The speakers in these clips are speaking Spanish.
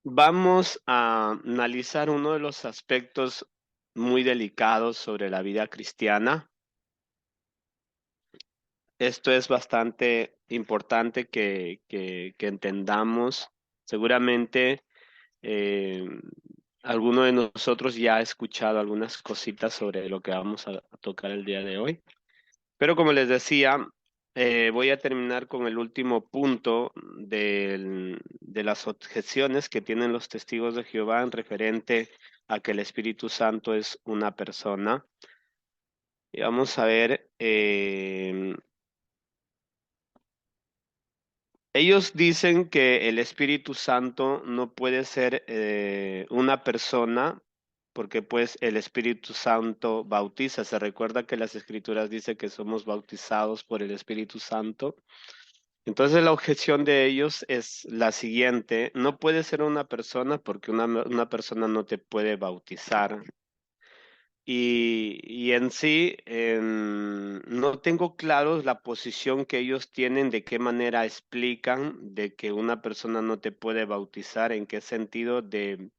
Vamos a analizar uno de los aspectos muy delicados sobre la vida cristiana. Esto es bastante importante que entendamos. Seguramente eh, alguno de nosotros ya ha escuchado algunas cositas sobre lo que vamos a tocar el día de hoy. Pero como les decía, voy a terminar con el último punto de las objeciones que tienen los testigos de Jehová en referente a que el Espíritu Santo es una persona. Y vamos a ver, ellos dicen que el Espíritu Santo no puede ser una persona porque pues el Espíritu Santo bautiza. Se recuerda que las Escrituras dicen que somos bautizados por el Espíritu Santo. Entonces la objeción de ellos es la siguiente: no puede ser una persona porque una persona no te puede bautizar. Y en sí no tengo claro la posición que ellos tienen, de qué manera explican de que una persona no te puede bautizar, en qué sentido de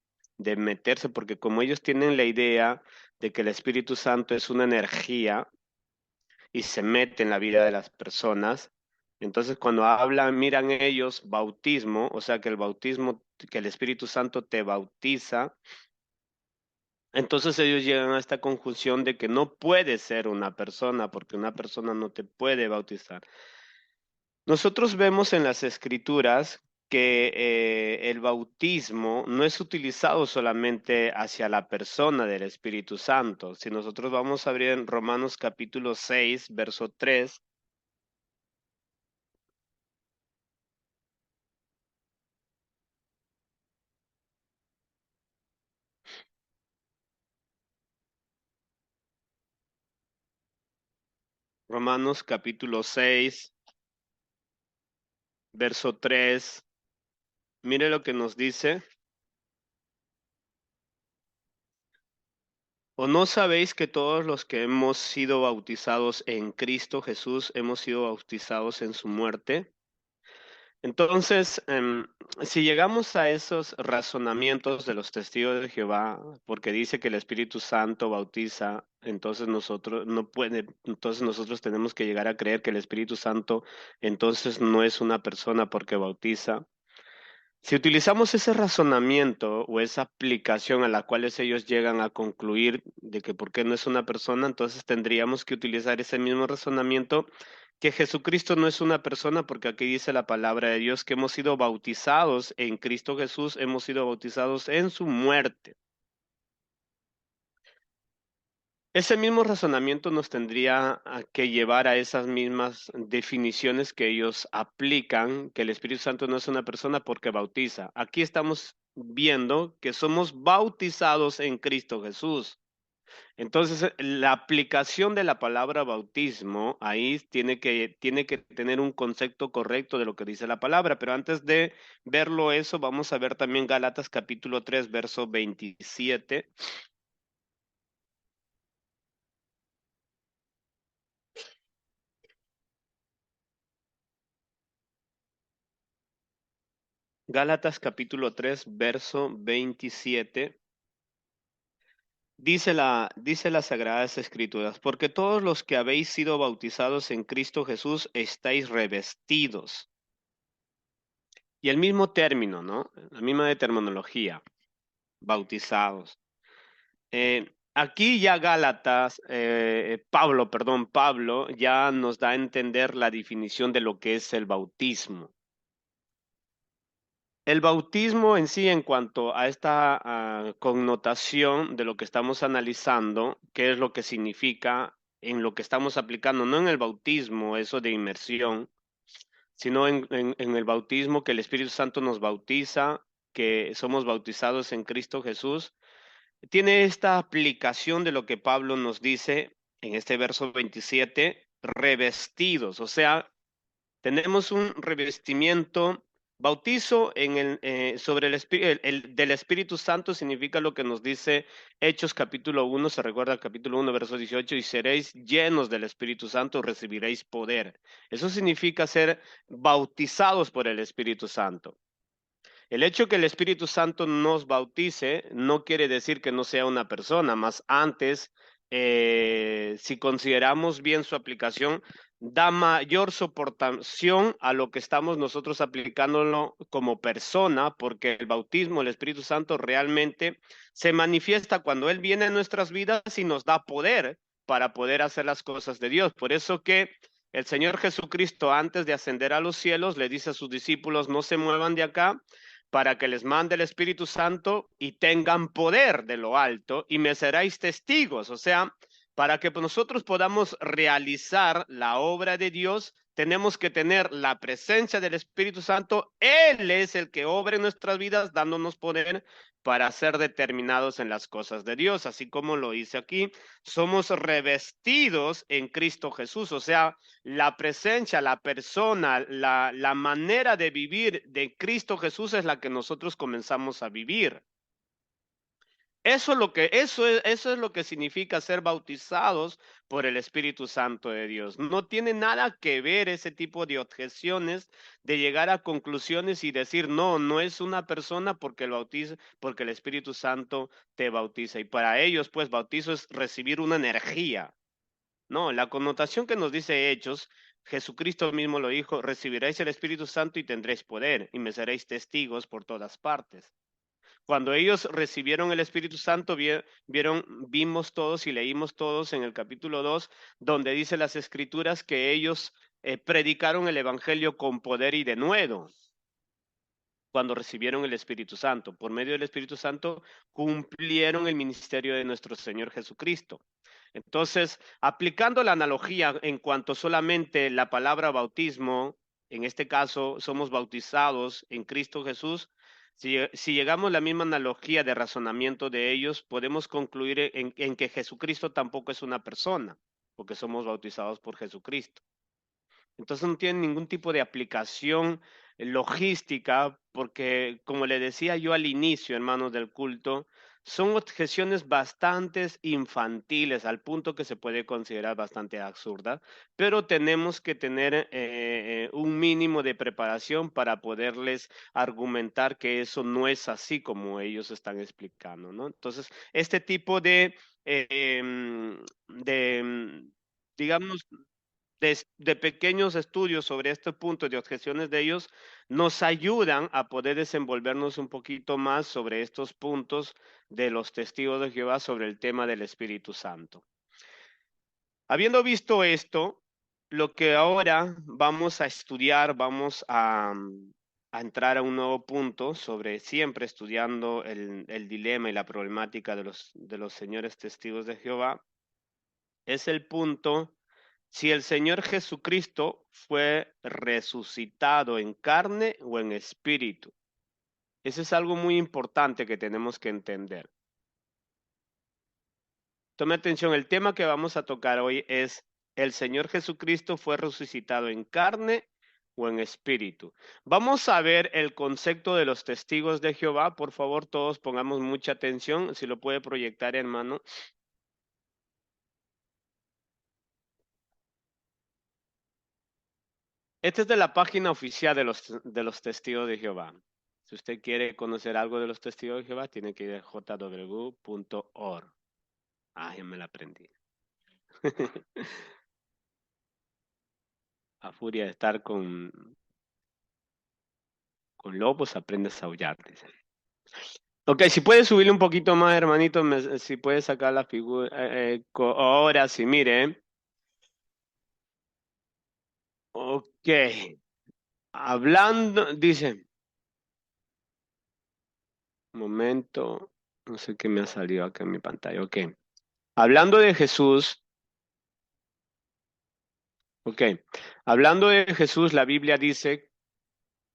meterse, porque como ellos tienen la idea de que el Espíritu Santo es una energía, y se mete en la vida de las personas. Entonces, cuando hablan, miran ellos bautismo, o sea, que el bautismo, que el Espíritu Santo te bautiza, entonces ellos llegan a esta conjunción de que no puede ser una persona, porque una persona no te puede bautizar. Nosotros vemos en las Escrituras que el bautismo no es utilizado solamente hacia la persona del Espíritu Santo. Si nosotros vamos a abrir en Romanos capítulo 6, verso 3. Romanos capítulo 6, verso 3. Mire lo que nos dice. ¿O no sabéis que todos los que hemos sido bautizados en Cristo Jesús hemos sido bautizados en su muerte? Entonces, si llegamos a esos razonamientos de los testigos de Jehová, porque dice que el Espíritu Santo bautiza, entonces nosotros no puede, entonces nosotros tenemos que llegar a creer que el Espíritu Santo entonces no es una persona porque bautiza. Si utilizamos ese razonamiento o esa aplicación a la cual ellos llegan a concluir de que por qué no es una persona, entonces tendríamos que utilizar ese mismo razonamiento, que Jesucristo no es una persona, porque aquí dice la palabra de Dios que hemos sido bautizados en Cristo Jesús, hemos sido bautizados en su muerte. Ese mismo razonamiento nos tendría que llevar a esas mismas definiciones que ellos aplican, que el Espíritu Santo no es una persona porque bautiza. Aquí estamos viendo que somos bautizados en Cristo Jesús. Entonces, la aplicación de la palabra bautismo ahí tiene que tener un concepto correcto de lo que dice la palabra. Pero antes de verlo eso, vamos a ver también Gálatas capítulo 3, verso 27. Gálatas capítulo 3, verso 27. Dice las Sagradas Escrituras: porque todos los que habéis sido bautizados en Cristo Jesús estáis revestidos. Y el mismo término, ¿no? La misma terminología, bautizados. Aquí ya Pablo ya nos da a entender la definición de lo que es el bautismo. El bautismo en sí, en cuanto a esta connotación de lo que estamos analizando, qué es lo que significa en lo que estamos aplicando, no en el bautismo, eso de inmersión, sino en el bautismo que el Espíritu Santo nos bautiza, que somos bautizados en Cristo Jesús, tiene esta aplicación de lo que Pablo nos dice en este verso 27, revestidos, o sea, tenemos un revestimiento. Bautizo sobre del Espíritu Santo significa lo que nos dice Hechos capítulo 1, se recuerda el capítulo 1, verso 18: y seréis llenos del Espíritu Santo, recibiréis poder. Eso significa ser bautizados por el Espíritu Santo. El hecho que el Espíritu Santo nos bautice no quiere decir que no sea una persona, más antes, si consideramos bien su aplicación, da mayor soportación a lo que estamos nosotros aplicándolo como persona, porque el bautismo, el Espíritu Santo realmente se manifiesta cuando Él viene a nuestras vidas y nos da poder para poder hacer las cosas de Dios. Por eso que el Señor Jesucristo, antes de ascender a los cielos, le dice a sus discípulos, no se muevan de acá para que les mande el Espíritu Santo y tengan poder de lo alto y me seréis testigos. O sea, para que nosotros podamos realizar la obra de Dios, tenemos que tener la presencia del Espíritu Santo. Él es el que obra en nuestras vidas, dándonos poder para ser determinados en las cosas de Dios, así como lo dice aquí, somos revestidos en Cristo Jesús, o sea, la presencia, la persona, la manera de vivir de Cristo Jesús es la que nosotros comenzamos a vivir. Eso es lo que significa ser bautizados por el Espíritu Santo de Dios. No tiene nada que ver ese tipo de objeciones de llegar a conclusiones y decir, no, no es una persona porque porque el Espíritu Santo te bautiza. Y para ellos, pues, bautizo es recibir una energía. No, la connotación que nos dice Hechos, Jesucristo mismo lo dijo, recibiréis el Espíritu Santo y tendréis poder y me seréis testigos por todas partes. Cuando ellos recibieron el Espíritu Santo, vimos todos y leímos todos en el capítulo 2, donde dice las Escrituras que ellos predicaron el Evangelio con poder y denuedo cuando recibieron el Espíritu Santo. Por medio del Espíritu Santo cumplieron el ministerio de nuestro Señor Jesucristo. Entonces, aplicando la analogía en cuanto solamente la palabra bautismo, en este caso somos bautizados en Cristo Jesús, si llegamos a la misma analogía de razonamiento de ellos, podemos concluir en que Jesucristo tampoco es una persona, porque somos bautizados por Jesucristo. Entonces no tiene ningún tipo de aplicación logística, porque como le decía yo al inicio, hermanos del culto, son objeciones bastante infantiles, al punto que se puede considerar bastante absurda, pero tenemos que tener un mínimo de preparación para poderles argumentar que eso no es así como ellos están explicando, ¿no? Entonces, este tipo de digamos, de pequeños estudios sobre este punto de objeciones de ellos nos ayudan a poder desenvolvernos un poquito más sobre estos puntos de los testigos de Jehová sobre el tema del Espíritu Santo. Habiendo visto esto, lo que ahora vamos a estudiar, a entrar a un nuevo punto sobre siempre estudiando el dilema y la problemática de los señores testigos de Jehová, es el punto si el Señor Jesucristo fue resucitado en carne o en espíritu. Eso es algo muy importante que tenemos que entender. Tome atención, el tema que vamos a tocar hoy es, ¿el Señor Jesucristo fue resucitado en carne o en espíritu? Vamos a ver el concepto de los testigos de Jehová. Por favor, todos pongamos mucha atención. Si lo puede proyectar, hermano. Este es de la página oficial de los testigos de Jehová. Si usted quiere conocer algo de los testigos de Jehová, tiene que ir a jw.org. Ah, ya me la aprendí. A furia de estar con lobos, aprendes a aullar, dice. Ok, si puede subirle un poquito más, hermanito, si puede sacar la figura. Ahora sí, mire. Ok. Hablando, dice, un momento, no sé qué me ha salido acá en mi pantalla. Ok. Hablando de Jesús, ok. Hablando de Jesús, la Biblia dice,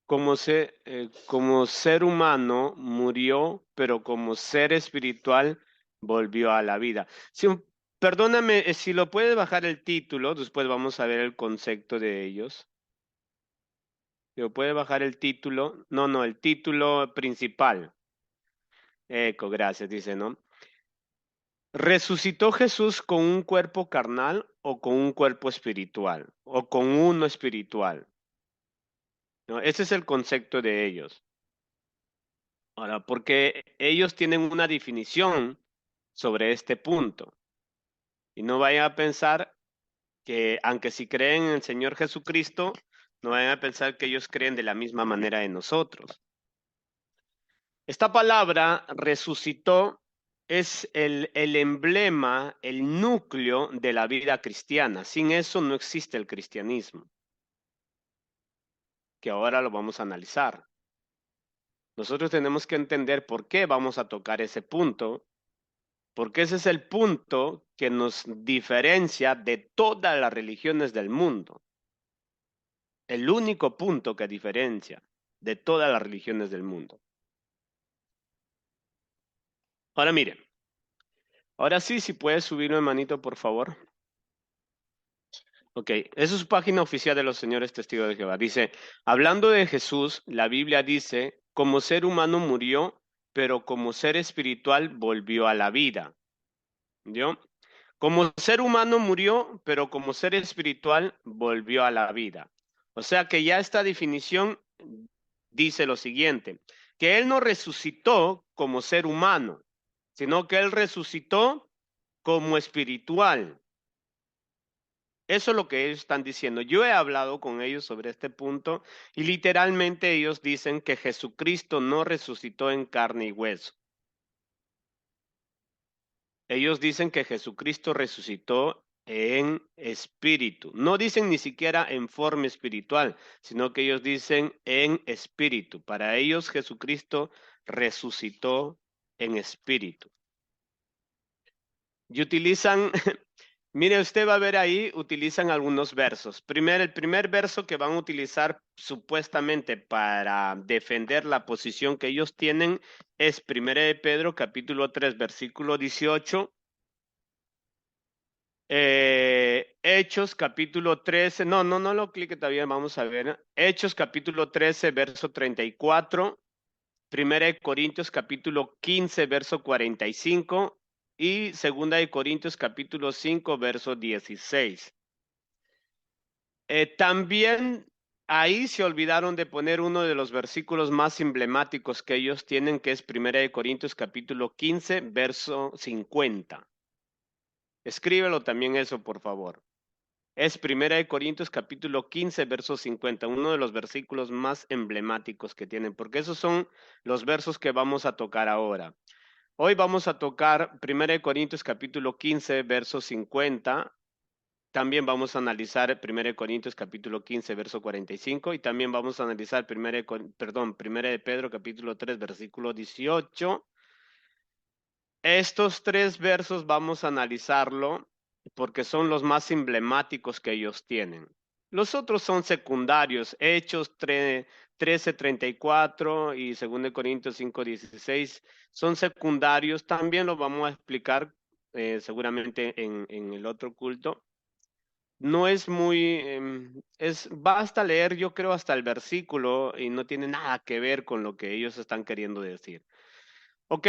como ser humano murió, pero como ser espiritual volvió a la vida. Perdóname, si lo puedes bajar el título, después vamos a ver el concepto de ellos. Si lo puede bajar el título, no, el título principal. Gracias, dice, ¿no? ¿Resucitó Jesús con un cuerpo carnal o con un cuerpo espiritual? ¿O con uno espiritual? ¿No? Ese es el concepto de ellos. Ahora, porque ellos tienen una definición sobre este punto. Y no vayan a pensar que, aunque si creen en el Señor Jesucristo, no vayan a pensar que ellos creen de la misma manera en nosotros. Esta palabra resucitó es el emblema, el núcleo de la vida cristiana. Sin eso no existe el cristianismo, que ahora lo vamos a analizar. Nosotros tenemos que entender por qué vamos a tocar ese punto, porque ese es el punto que nos diferencia de todas las religiones del mundo. El único punto que diferencia de todas las religiones del mundo. Ahora miren, ahora sí, si puedes subirme manito, por favor. Ok, esa es su página oficial de los señores testigos de Jehová. Dice, hablando de Jesús, la Biblia dice, como ser humano murió, pero como ser espiritual volvió a la vida. ¿Yo? Como ser humano murió, pero como ser espiritual volvió a la vida. O sea que ya esta definición dice lo siguiente, que Él no resucitó como ser humano, sino que Él resucitó como espiritual. Eso es lo que ellos están diciendo. Yo he hablado con ellos sobre este punto y literalmente ellos dicen que Jesucristo no resucitó en carne y hueso. Ellos dicen que Jesucristo resucitó en espíritu. No dicen ni siquiera en forma espiritual, sino que ellos dicen en espíritu. Para ellos Jesucristo resucitó en espíritu. Y utilizan, mire, usted va a ver ahí, utilizan algunos versos. Primero, el primer verso que van a utilizar supuestamente para defender la posición que ellos tienen es 1 de Pedro, capítulo 3, versículo 18. Hechos capítulo 13, no lo clique todavía, vamos a ver. Hechos capítulo 13, verso 34. Primera de Corintios capítulo 15, verso 45 y Segunda de Corintios capítulo 5, verso 16. También ahí se olvidaron de poner uno de los versículos más emblemáticos que ellos tienen, que es Primera de Corintios capítulo 15, verso 50. Escríbelo también eso, por favor. Es Primera de Corintios capítulo 15, verso 50, uno de los versículos más emblemáticos que tienen, porque esos son los versos que vamos a tocar ahora. Hoy vamos a tocar 1 Corintios capítulo 15, verso 50. También vamos a analizar 1 Corintios capítulo 15, verso 45. Y también vamos a analizar 1 de Pedro capítulo 3, versículo 18. Estos tres versos vamos a analizarlo porque son los más emblemáticos que ellos tienen. Los otros son secundarios, Hechos 13:34 y 2 Corintios 5:16 son secundarios. También lo vamos a explicar seguramente en el otro culto. No es muy, basta leer yo creo hasta el versículo y no tiene nada que ver con lo que ellos están queriendo decir. Ok,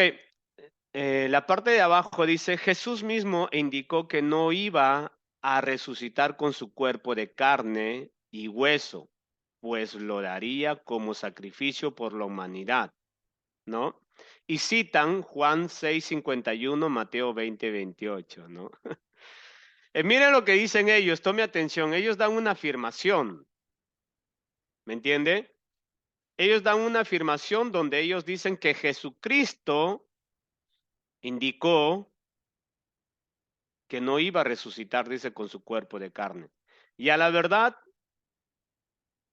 la parte de abajo dice, Jesús mismo indicó que no iba a resucitar con su cuerpo de carne y hueso, pues lo daría como sacrificio por la humanidad, ¿no? Y citan Juan 6:51, Mateo 20:28, ¿no? Miren lo que dicen ellos, tome atención, ellos dan una afirmación, ¿me entiende? Ellos dan una afirmación donde ellos dicen que Jesucristo indicó que no iba a resucitar, dice, con su cuerpo de carne. Y a la verdad,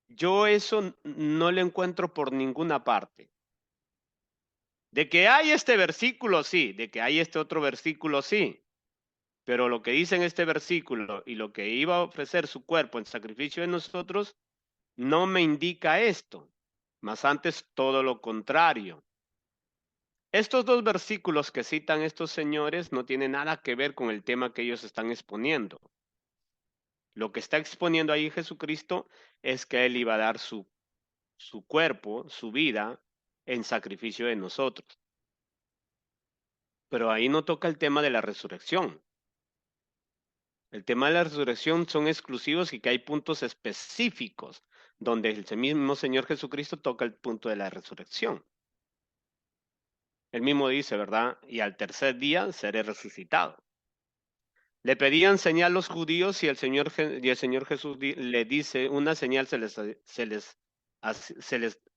yo eso no le encuentro por ninguna parte. De que hay este versículo, sí, de que hay este otro versículo, sí. Pero lo que dice en este versículo y lo que iba a ofrecer su cuerpo en sacrificio de nosotros, no me indica esto, más antes todo lo contrario. Estos dos versículos que citan estos señores no tienen nada que ver con el tema que ellos están exponiendo. Lo que está exponiendo ahí Jesucristo es que Él iba a dar su cuerpo, su vida, en sacrificio de nosotros. Pero ahí no toca el tema de la resurrección. El tema de la resurrección son exclusivos y que hay puntos específicos donde el mismo Señor Jesucristo toca el punto de la resurrección. Él mismo dice, ¿verdad? Y al tercer día seré resucitado. Le pedían señal los judíos y el Señor Jesús le dice, una señal se les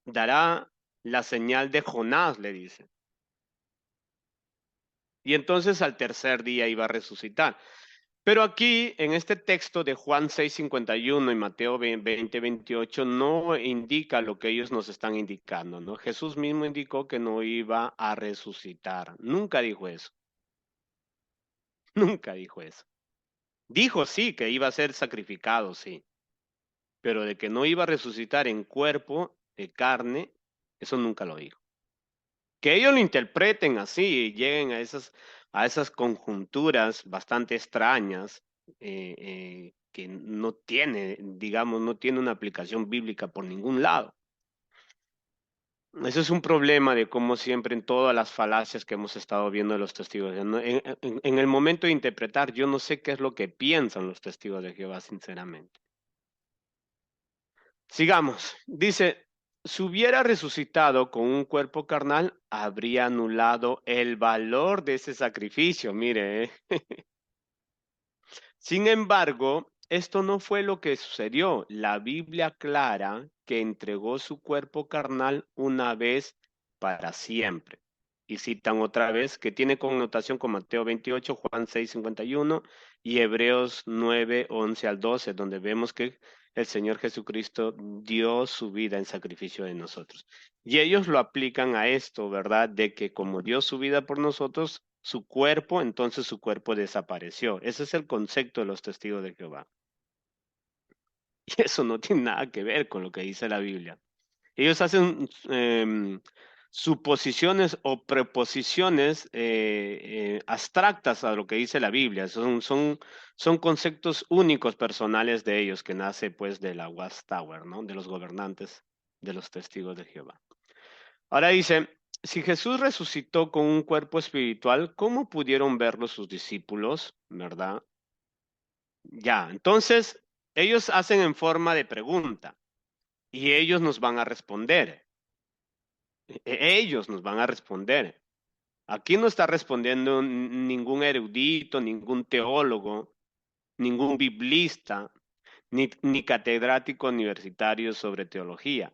dará la señal de Jonás, le dice. Y entonces al tercer día iba a resucitar. Pero aquí, en este texto de Juan 6:51 y Mateo 20:28, no indica lo que ellos nos están indicando, ¿no? Jesús mismo indicó que no iba a resucitar. Nunca dijo eso. Nunca dijo eso. Dijo sí que iba a ser sacrificado, sí, pero de que no iba a resucitar en cuerpo de carne, eso nunca lo dijo. Que ellos lo interpreten así y lleguen a esas conjunturas bastante extrañas, que no tiene, digamos, no tiene una aplicación bíblica por ningún lado. Eso es un problema de cómo siempre en todas las falacias que hemos estado viendo de los testigos, en el momento de interpretar, yo no sé qué es lo que piensan los testigos de Jehová, sinceramente. Sigamos. Dice, si hubiera resucitado con un cuerpo carnal, habría anulado el valor de ese sacrificio. Mire, Sin embargo, esto no fue lo que sucedió. La Biblia aclara que entregó su cuerpo carnal una vez para siempre. Y citan otra vez que tiene connotación con Mateo 28, Juan 6:51 y Hebreos 9:11 al 12, donde vemos que el Señor Jesucristo dio su vida en sacrificio de nosotros. Y ellos lo aplican a esto, ¿verdad? De que como dio su vida por nosotros, su cuerpo, entonces su cuerpo desapareció. Ese es el concepto de los testigos de Jehová. Y eso no tiene nada que ver con lo que dice la Biblia. Ellos hacen suposiciones o preposiciones abstractas a lo que dice la Biblia. Son conceptos únicos personales de ellos que nace pues de la Watchtower, ¿no? De los gobernantes de los testigos de Jehová. Ahora dice, si Jesús resucitó con un cuerpo espiritual, ¿cómo pudieron verlo sus discípulos? ¿Verdad? Ya, entonces ellos hacen en forma de pregunta y ellos nos van a responder. Ellos nos van a responder. Aquí no está respondiendo ningún erudito, ningún teólogo, ningún biblista, ni catedrático universitario sobre teología.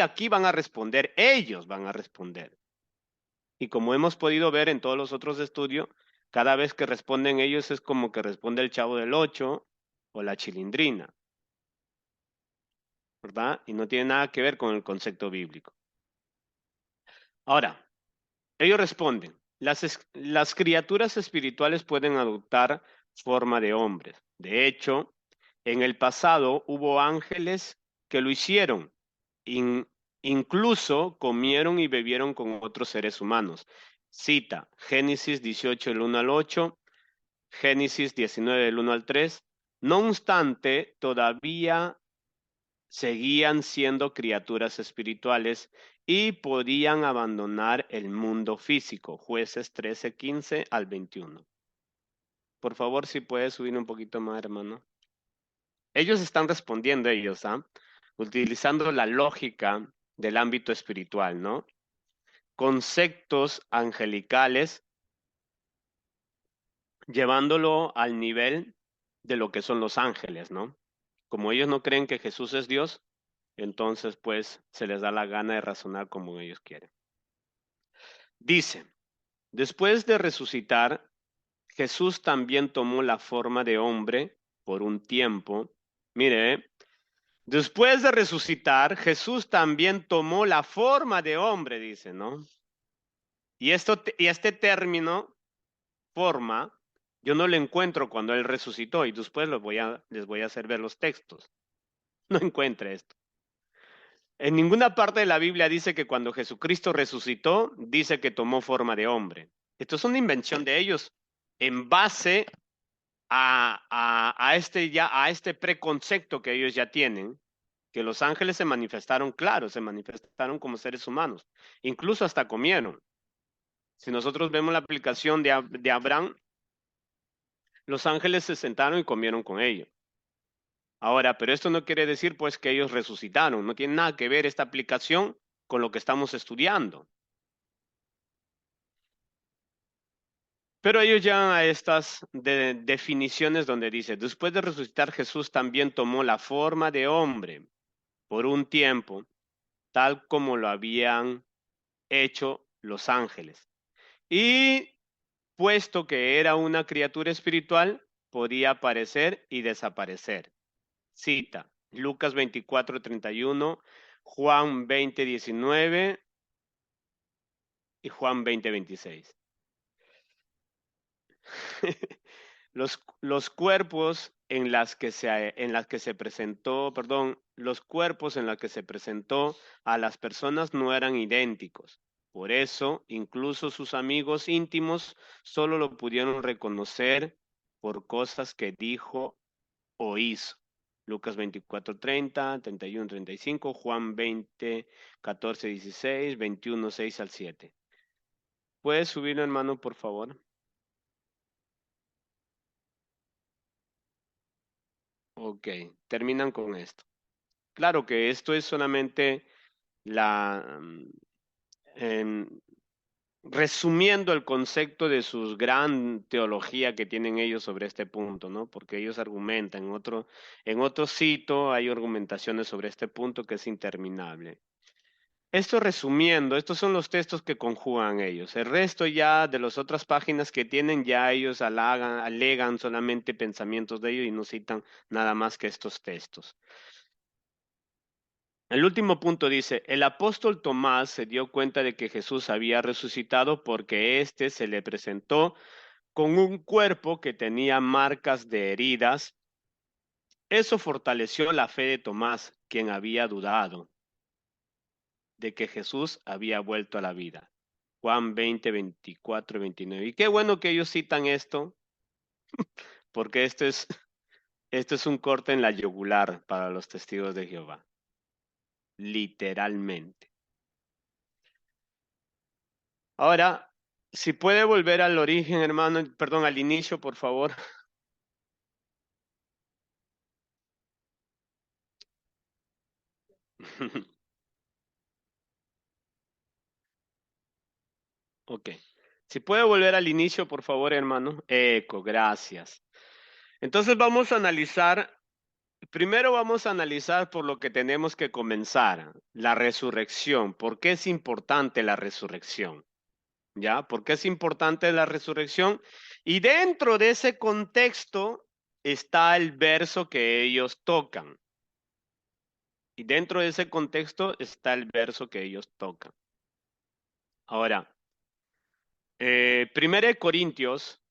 Aquí van a responder, ellos van a responder. Y como hemos podido ver en todos los otros estudios, cada vez que responden ellos es como que responde el Chavo del Ocho o la Chilindrina, ¿verdad? Y no tiene nada que ver con el concepto bíblico. Ahora, ellos responden, las criaturas espirituales pueden adoptar forma de hombres. De hecho, en el pasado hubo ángeles que lo hicieron. In- Incluso comieron y bebieron con otros seres humanos. Cita Génesis 18, el 1 al 8, Génesis 19, del 1 al 3. No obstante, todavía seguían siendo criaturas espirituales y podían abandonar el mundo físico. Jueces 13, 15 al 21. Por favor, si puedes subir un poquito más, hermano. Ellos están respondiendo, ellos, ¿ah? Utilizando la lógica del ámbito espiritual, ¿no? Conceptos angelicales, llevándolo al nivel de lo que son los ángeles, ¿no? Como ellos no creen que Jesús es Dios, entonces pues se les da la gana de razonar como ellos quieren. Dice, después de resucitar, Jesús también tomó la forma de hombre por un tiempo. Mire, después de resucitar, Jesús también tomó la forma de hombre, dice, ¿no? Y este término, forma, yo no lo encuentro cuando él resucitó y después les voy a hacer ver los textos. No encuentre esto. En ninguna parte de la Biblia dice que cuando Jesucristo resucitó, dice que tomó forma de hombre. Esto es una invención de ellos en base a este preconcepto que ellos ya tienen, que los ángeles se manifestaron, claro, se manifestaron como seres humanos, incluso hasta comieron. Si nosotros vemos la aplicación de Abraham, los ángeles se sentaron y comieron con ellos. Ahora, pero esto no quiere decir pues que ellos resucitaron, no tiene nada que ver esta aplicación con lo que estamos estudiando. Pero ellos llegan a estas definiciones donde dice, después de resucitar Jesús también tomó la forma de hombre por un tiempo, tal como lo habían hecho los ángeles. Y puesto que era una criatura espiritual, podía aparecer y desaparecer. Cita, Lucas 24:31, Juan 20:19 y Juan 20:26. Los cuerpos en las que se presentó, perdón, los cuerpos en los que se presentó a las personas no eran idénticos. Por eso, incluso sus amigos íntimos solo lo pudieron reconocer por cosas que dijo o hizo. Lucas 24:30, 31:35, Juan 20:14-16, 21:6-7. ¿Puedes subirlo, hermano, por favor? Ok, terminan con esto. Claro que esto es solamente la, em, resumiendo el concepto de su gran teología que tienen ellos sobre este punto, ¿no? Porque ellos argumentan, en otro sitio hay argumentaciones sobre este punto que es interminable. Esto resumiendo, estos son los textos que conjugan ellos. El resto ya de las otras páginas que tienen, ya ellos alegan solamente pensamientos de ellos y no citan nada más que estos textos. El último punto dice, el apóstol Tomás se dio cuenta de que Jesús había resucitado porque éste se le presentó con un cuerpo que tenía marcas de heridas. Eso fortaleció la fe de Tomás, quien había dudado de que Jesús había vuelto a la vida. Juan 20, 24, 29. Y qué bueno que ellos citan esto, porque esto es un corte en la yugular para los testigos de Jehová, literalmente. Ahora, si puede volver al origen, hermano, perdón, al inicio, por favor. Ok. Si puede volver al inicio, por favor, hermano. Eco, gracias. Entonces vamos a analizar, primero vamos a analizar por lo que tenemos que comenzar, la resurrección. ¿Por qué es importante la resurrección? ¿Ya? ¿Por qué es importante la resurrección? Y dentro de ese contexto está el verso que ellos tocan. Y dentro de ese contexto está el verso que ellos tocan. Ahora, Primera de Corintios,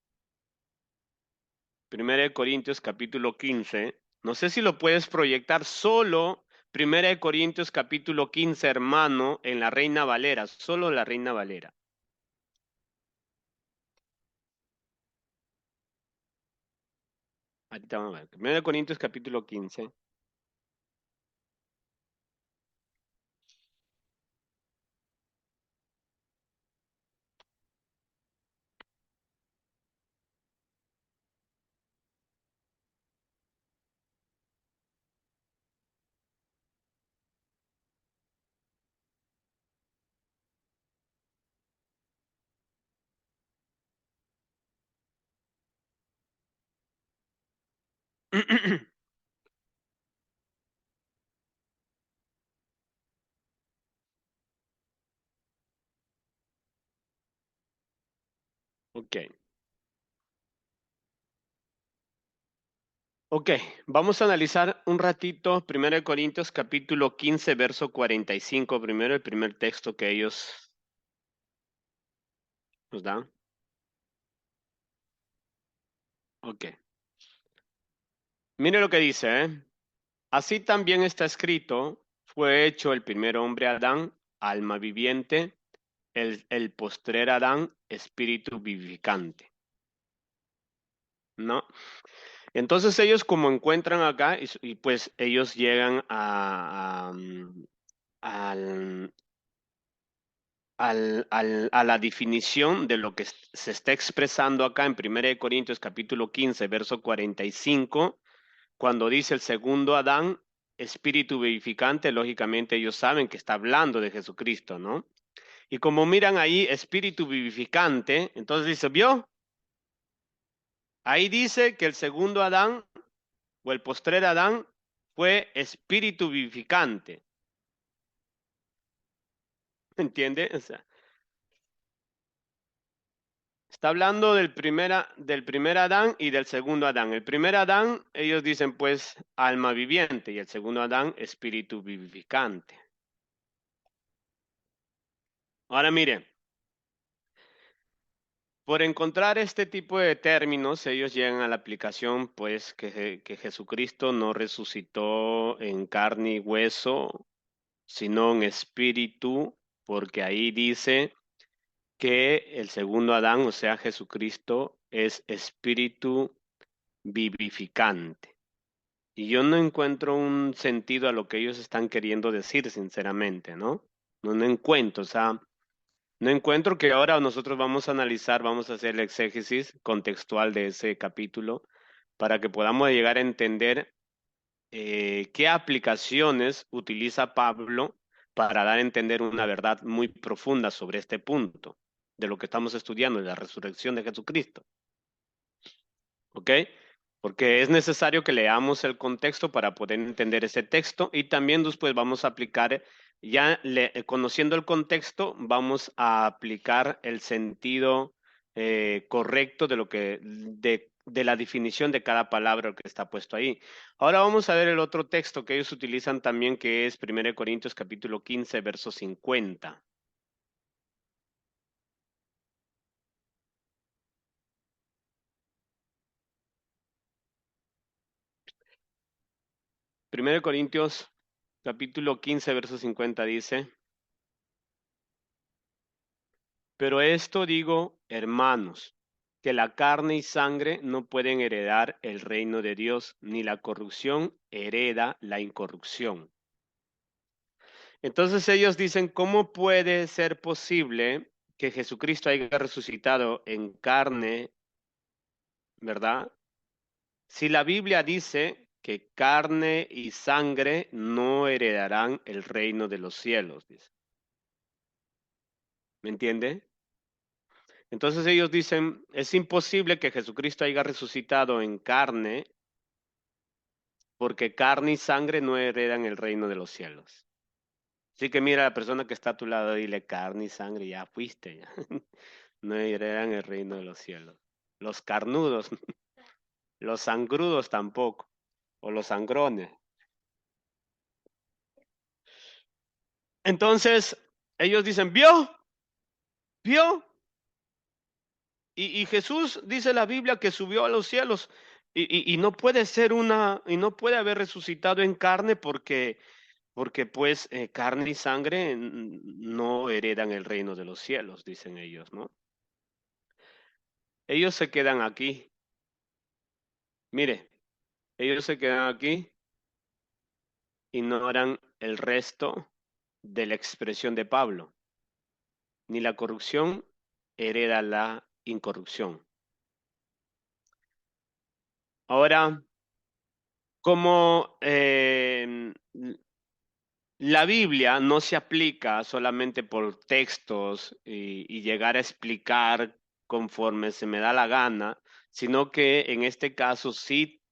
Primera de Corintios capítulo 15, no sé si lo puedes proyectar solo Primera de Corintios capítulo 15, hermano, en la Reina Valera, solo la Reina Valera. Ahorita vamos a ver. Primera de Corintios capítulo 15. Ok. Ok, vamos a analizar un ratito Primera de Corintios capítulo 15, verso 45, primero el primer texto que ellos nos dan. Ok, mire lo que dice, ¿eh? Así también está escrito, fue hecho el primer hombre Adán, alma viviente, el postrer Adán, espíritu vivificante, ¿no? Entonces ellos como encuentran acá, y pues ellos llegan al, a la definición de lo que se está expresando acá en 1 Corintios capítulo 15, verso 45, cuando dice el segundo Adán, espíritu vivificante, lógicamente ellos saben que está hablando de Jesucristo, ¿no? Y como miran ahí espíritu vivificante, entonces dice, ¿vio? Ahí dice que el segundo Adán o el postrer Adán fue espíritu vivificante. ¿Entiende? O sea, está hablando del primer Adán y del segundo Adán. El primer Adán, ellos dicen pues alma viviente y el segundo Adán espíritu vivificante. Ahora mire, por encontrar este tipo de términos, ellos llegan a la aplicación pues que Jesucristo no resucitó en carne y hueso, sino en espíritu, porque ahí dice que el segundo Adán, o sea, Jesucristo, es espíritu vivificante. Y yo no encuentro un sentido a lo que ellos están queriendo decir, sinceramente, ¿no? No encuentro, o sea, no encuentro que ahora nosotros vamos a analizar, vamos a hacer el exégesis contextual de ese capítulo para que podamos llegar a entender qué aplicaciones utiliza Pablo para dar a entender una verdad muy profunda sobre este punto de lo que estamos estudiando, de la resurrección de Jesucristo. ¿Ok? Porque es necesario que leamos el contexto para poder entender ese texto y también después vamos a aplicar, conociendo el contexto, vamos a aplicar el sentido correcto de lo de la definición de cada palabra que está puesto ahí. Ahora vamos a ver el otro texto que ellos utilizan también, que es 1 Corintios capítulo 15, verso 50. 1 Corintios capítulo 15, verso 50 dice: Pero esto digo, hermanos, que la carne y sangre no pueden heredar el reino de Dios, ni la corrupción hereda la incorrupción. Entonces ellos dicen, ¿cómo puede ser posible que Jesucristo haya resucitado en carne, verdad? Si la Biblia dice que carne y sangre no heredarán el reino de los cielos, dice. ¿Me entiende? Entonces ellos dicen, es imposible que Jesucristo haya resucitado en carne, porque carne y sangre no heredan el reino de los cielos. Así que mira a la persona que está a tu lado y dile, carne y sangre, ya fuiste, ya. No heredan el reino de los cielos. Los carnudos, los sangrudos tampoco, o los sangrones. Entonces ellos dicen, ¿vio? ¿Vio? Y Jesús dice la Biblia que subió a los cielos y no puede ser y no puede haber resucitado en carne porque pues carne y sangre no heredan el reino de los cielos, dicen ellos, ¿no? Ellos se quedan aquí. Mire, ellos se quedan aquí, ignoran el resto de la expresión de Pablo. Ni la corrupción hereda la incorrupción. Ahora, como la Biblia no se aplica solamente por textos y llegar a explicar conforme se me da la gana, sino que en este caso sí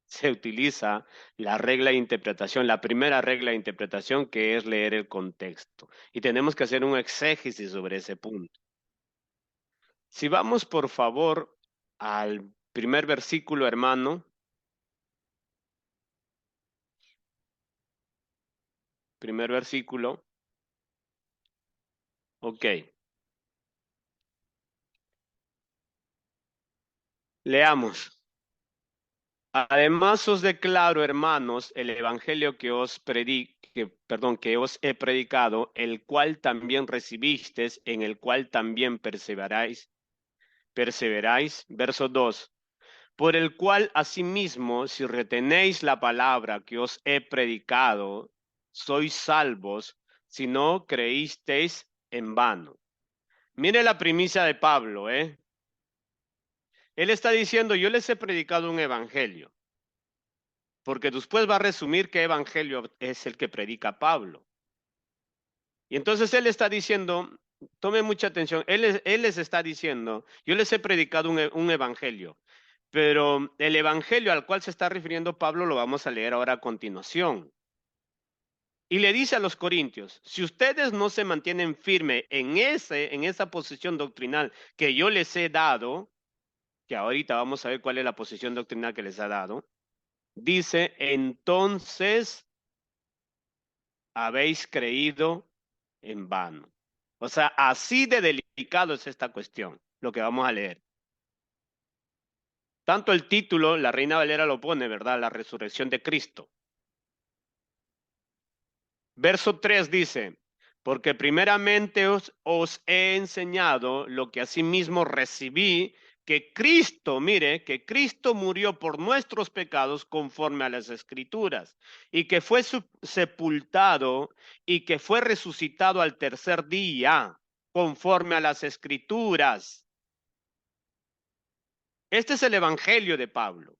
se utiliza la regla de interpretación, la primera regla de interpretación, que es leer el contexto. Y tenemos que hacer un exégesis sobre ese punto. Si vamos, por favor, al primer versículo, hermano, primer versículo, ok, leamos. Además os declaro, hermanos, el evangelio que os he predicado, el cual también recibisteis, en el cual también perseveráis. Verso 2. Por el cual asimismo, si retenéis la palabra que os he predicado, sois salvos, si no creísteis en vano. Mire la primicia de Pablo, ¿eh? Él está diciendo, yo les he predicado un evangelio. Porque después va a resumir qué evangelio es el que predica Pablo. Y entonces él está diciendo, tome mucha atención, él les está diciendo, yo les he predicado un evangelio, Pero el evangelio al cual se está refiriendo Pablo lo vamos a leer ahora a continuación. Y le dice a los corintios, si ustedes no se mantienen firmes en esa posición doctrinal que yo les he dado, que ahorita vamos a ver cuál es la posición doctrinal que les ha dado, dice, entonces habéis creído en vano. O sea, así de delicado es esta cuestión, lo que vamos a leer. Tanto el título, la Reina Valera lo pone, ¿verdad? La resurrección de Cristo. Verso 3 dice, porque primeramente os he enseñado lo que asimismo recibí, que Cristo, mire, que Cristo murió por nuestros pecados conforme a las Escrituras, y que fue sepultado y que fue resucitado al tercer día, conforme a las Escrituras. Este es el Evangelio de Pablo,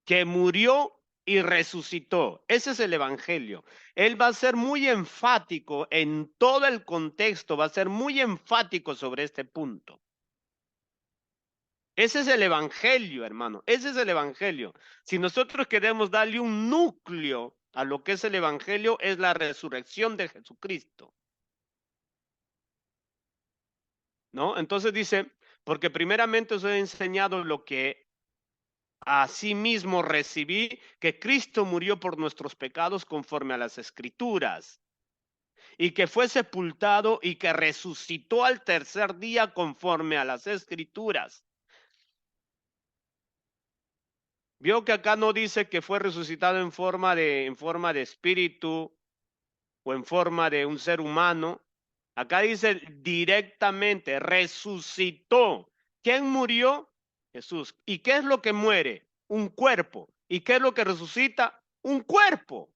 que murió y resucitó. Ese es el evangelio. Él va a ser muy enfático en todo el contexto, va a ser muy enfático sobre este punto. Ese es el evangelio, hermano. Ese es el evangelio. Si nosotros queremos darle un núcleo a lo que es el evangelio, es la resurrección de Jesucristo. ¿No? Entonces dice, porque primeramente os he enseñado lo que asimismo recibí, que Cristo murió por nuestros pecados conforme a las Escrituras, y que fue sepultado y que resucitó al tercer día conforme a las Escrituras. Vio que acá no dice que fue resucitado en forma de espíritu o en forma de un ser humano. Acá dice directamente, resucitó. ¿Quién murió? Jesús. ¿Y qué es lo que muere? Un cuerpo. ¿Y qué es lo que resucita? Un cuerpo.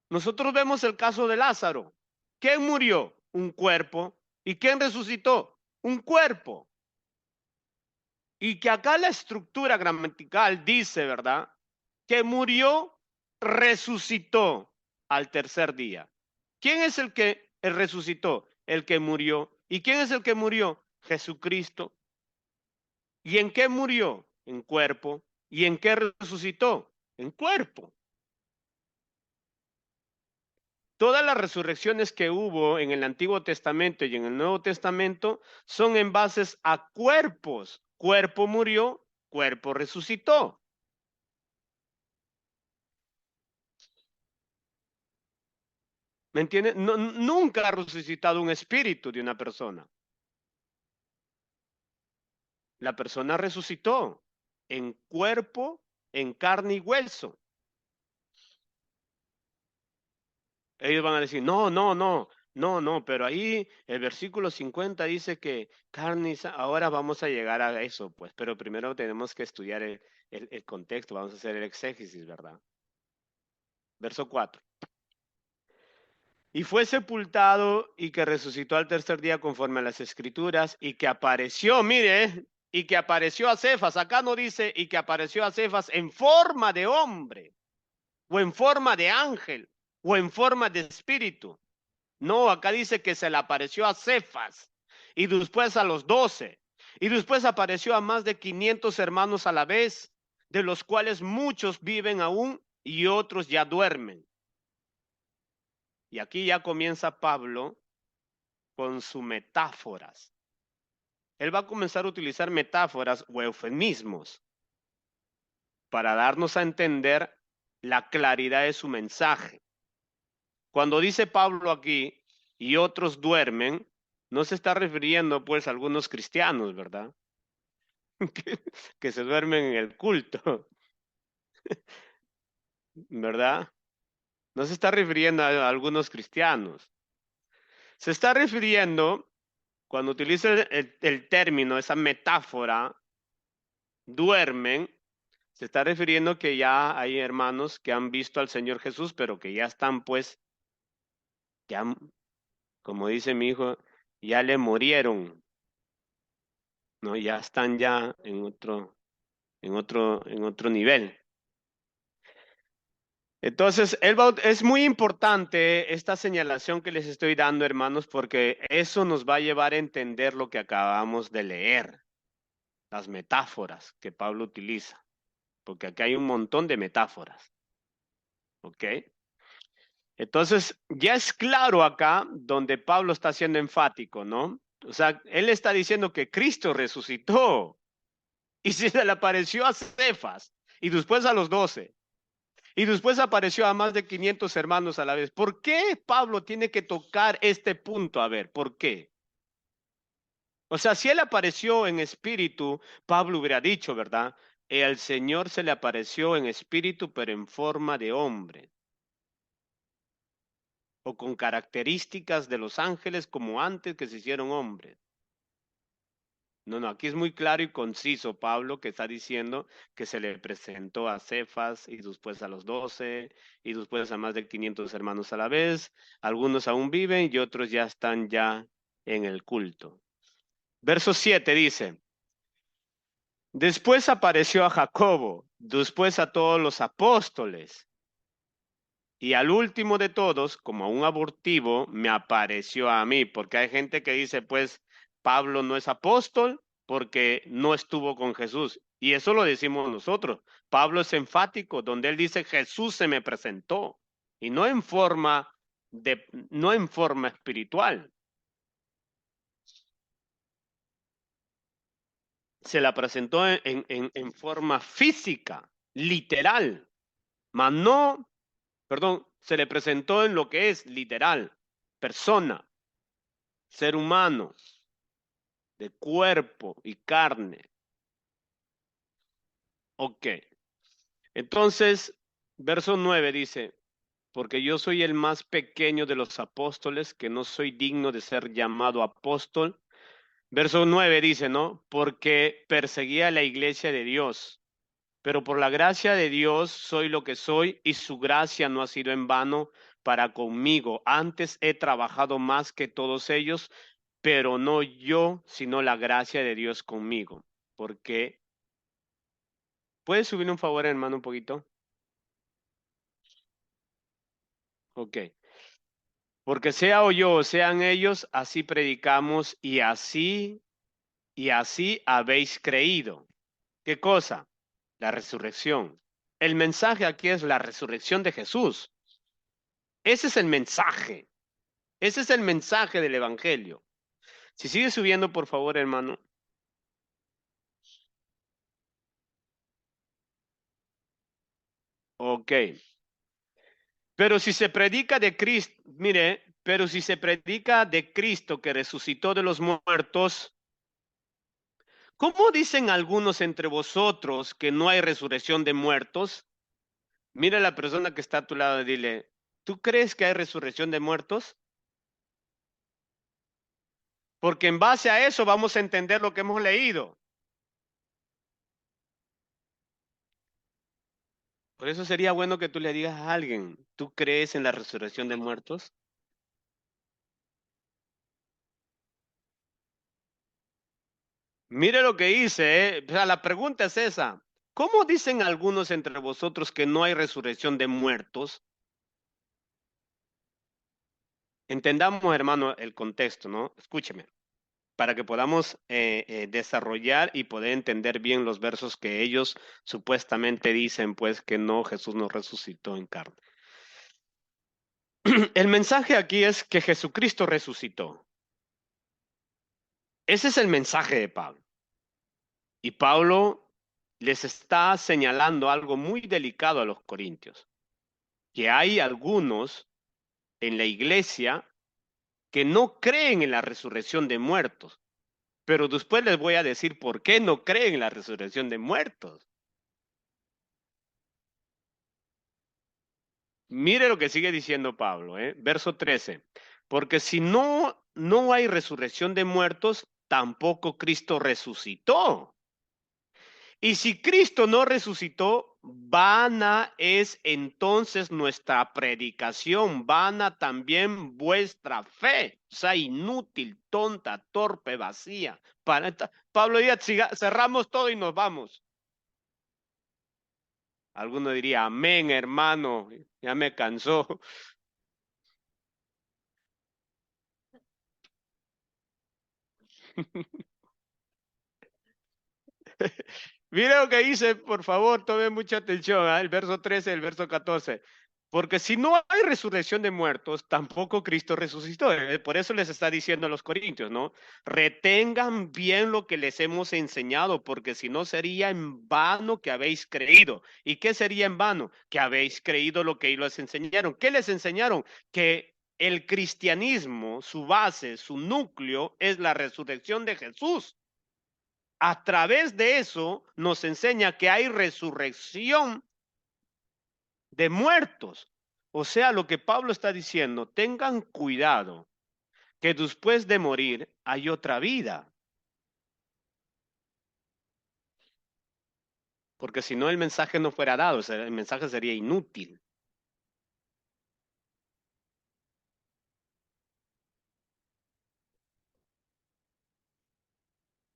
Nosotros vemos el caso de Lázaro. ¿Quién murió? Un cuerpo. ¿Y quién resucitó? Un cuerpo. Y que acá la estructura gramatical dice, ¿verdad? Que murió, resucitó al tercer día. ¿Quién es el que resucitó? El que murió. ¿Y quién es el que murió? Jesucristo. ¿Y en qué murió? En cuerpo. ¿Y en qué resucitó? En cuerpo. Todas las resurrecciones que hubo en el Antiguo Testamento y en el Nuevo Testamento son en bases a cuerpos. Cuerpo murió, cuerpo resucitó. ¿Me entiendes? No, nunca ha resucitado un espíritu de una persona. La persona resucitó en cuerpo, en carne y hueso. Ellos van a decir, no, no, no, no, no, pero ahí el versículo 50 dice que carne y ahora vamos a llegar a eso, pues, pero primero tenemos que estudiar el contexto, vamos a hacer el exégesis, ¿verdad? Verso 4. Y fue sepultado y que resucitó al tercer día conforme a las escrituras y que apareció, mire, y que apareció a Cefas. Acá no dice y que apareció a Cefas en forma de hombre o en forma de ángel o en forma de espíritu. No, acá dice que se le apareció a Cefas y después a los 12 y después apareció a más de 500 hermanos a la vez, de los cuales muchos viven aún y otros ya duermen. Y aquí ya comienza Pablo con sus metáforas. Él va a comenzar a utilizar metáforas o eufemismos para darnos a entender la claridad de su mensaje. Cuando dice Pablo aquí, y otros duermen, no se está refiriendo pues a algunos cristianos, ¿verdad? que, que se duermen en el culto, ¿verdad? No se está refiriendo a algunos cristianos. Se está refiriendo, cuando utiliza el término, esa metáfora, duermen, se está refiriendo que ya hay hermanos que han visto al Señor Jesús, pero que ya están pues, ya, como dice mi hijo, ya le murieron, ¿no? Ya están ya en otro nivel. Entonces, es muy importante esta señalación que les estoy dando, hermanos, porque eso nos va a llevar a entender lo que acabamos de leer, las metáforas que Pablo utiliza, porque aquí hay un montón de metáforas, ¿ok? Entonces, ya es claro acá donde Pablo está siendo enfático, ¿no? O sea, él está diciendo que Cristo resucitó y se le apareció a Cefas y después a los 12. Y después apareció a más de 500 hermanos a la vez. ¿Por qué Pablo tiene que tocar este punto? A ver, ¿por qué? O sea, si él apareció en espíritu, Pablo hubiera dicho, ¿verdad? El Señor se le apareció en espíritu, pero en forma de hombre, o con características de los ángeles como antes que se hicieron hombres. No, no, aquí es muy claro y conciso Pablo que está diciendo que se le presentó a Cefas y después a los 12 y después a más de 500 hermanos a la vez. Algunos aún viven y otros ya están ya en el culto. Verso 7 dice, después apareció a Jacobo, después a todos los apóstoles y al último de todos, como un abortivo, me apareció a mí, porque hay gente que dice, pues, Pablo no es apóstol porque no estuvo con Jesús. Y eso lo decimos nosotros. Pablo es enfático, donde él dice, Jesús se me presentó, y no en forma no en forma espiritual. Se la presentó en forma física, literal, mas no, perdón, se le presentó en lo que es literal, persona, ser humano, de cuerpo y carne. Ok. Entonces, verso 9 dice, porque yo soy el más pequeño de los apóstoles, que no soy digno de ser llamado apóstol. Verso 9 dice, ¿no? Porque perseguía la iglesia de Dios, pero por la gracia de Dios soy lo que soy y su gracia no ha sido en vano para conmigo. Antes he trabajado más que todos ellos, pero no yo, sino la gracia de Dios conmigo. Porque ¿puedes subir un favor, hermano, un poquito? Ok. Porque sea o yo o sean ellos, así predicamos y así habéis creído. ¿Qué cosa? La resurrección. El mensaje aquí es la resurrección de Jesús. Ese es el mensaje. Ese es el mensaje del Evangelio. Si sigue subiendo, por favor, hermano. Ok. Pero si se predica de Cristo, mire, pero si se predica de Cristo que resucitó de los muertos, ¿cómo dicen algunos entre vosotros que no hay resurrección de muertos? Mira a la persona que está a tu lado y dile, ¿tú crees que hay resurrección de muertos? Porque en base a eso vamos a entender lo que hemos leído. Por eso sería bueno que tú le digas a alguien, ¿tú crees en la resurrección de muertos? Mire lo que dice, ¿eh? O sea, la pregunta es esa. ¿Cómo dicen algunos entre vosotros que no hay resurrección de muertos? Entendamos, hermano, el contexto, ¿no? Escúcheme, para que podamos desarrollar y poder entender bien los versos que ellos supuestamente dicen, pues que no, Jesús no resucitó en carne. El mensaje aquí es que Jesucristo resucitó. Ese es el mensaje de Pablo. Y Pablo les está señalando algo muy delicado a los corintios, que hay algunos en la iglesia que no creen en la resurrección de muertos, pero después les voy a decir por qué no creen en la resurrección de muertos. Mire lo que sigue diciendo Pablo, verso 13. Porque si no hay resurrección de muertos, tampoco Cristo resucitó. Y si Cristo no resucitó, vana es entonces nuestra predicación, vana también vuestra fe. O sea, inútil, tonta, torpe, vacía. Pablo dice, cerramos todo y nos vamos. Alguno diría, amén, hermano, ya me cansó. Mira lo que dice, por favor, tome mucha atención, ¿ah? El verso 13 y el verso 14. Porque si no hay resurrección de muertos, tampoco Cristo resucitó. Por eso les está diciendo a los corintios, ¿no? Retengan bien lo que les hemos enseñado, porque si no sería en vano que habéis creído. ¿Y qué sería en vano? Que habéis creído lo que ellos les enseñaron. ¿Qué les enseñaron? Que el cristianismo, su base, su núcleo, es la resurrección de Jesús. A través de eso nos enseña que hay resurrección de muertos. O sea, lo que Pablo está diciendo, tengan cuidado que después de morir hay otra vida, porque si no el mensaje no fuera dado, o sea, el mensaje sería inútil.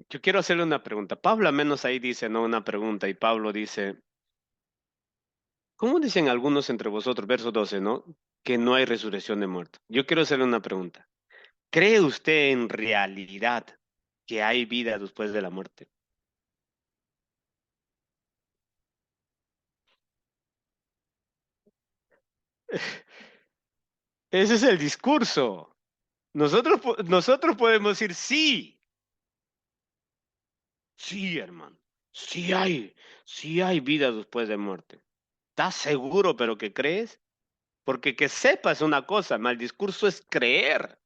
Yo quiero hacerle una pregunta. Pablo al menos ahí dice, no una pregunta, y Pablo dice, ¿cómo dicen algunos entre vosotros, verso 12, ¿no? Que no hay resurrección de muertos. Yo quiero hacerle una pregunta. ¿Cree usted en realidad que hay vida después de la muerte? Ese es el discurso. Nosotros podemos decir sí, sí, hermano, sí hay vida después de muerte. ¿Estás seguro, pero que crees? Porque que sepas una cosa, mal discurso es creer.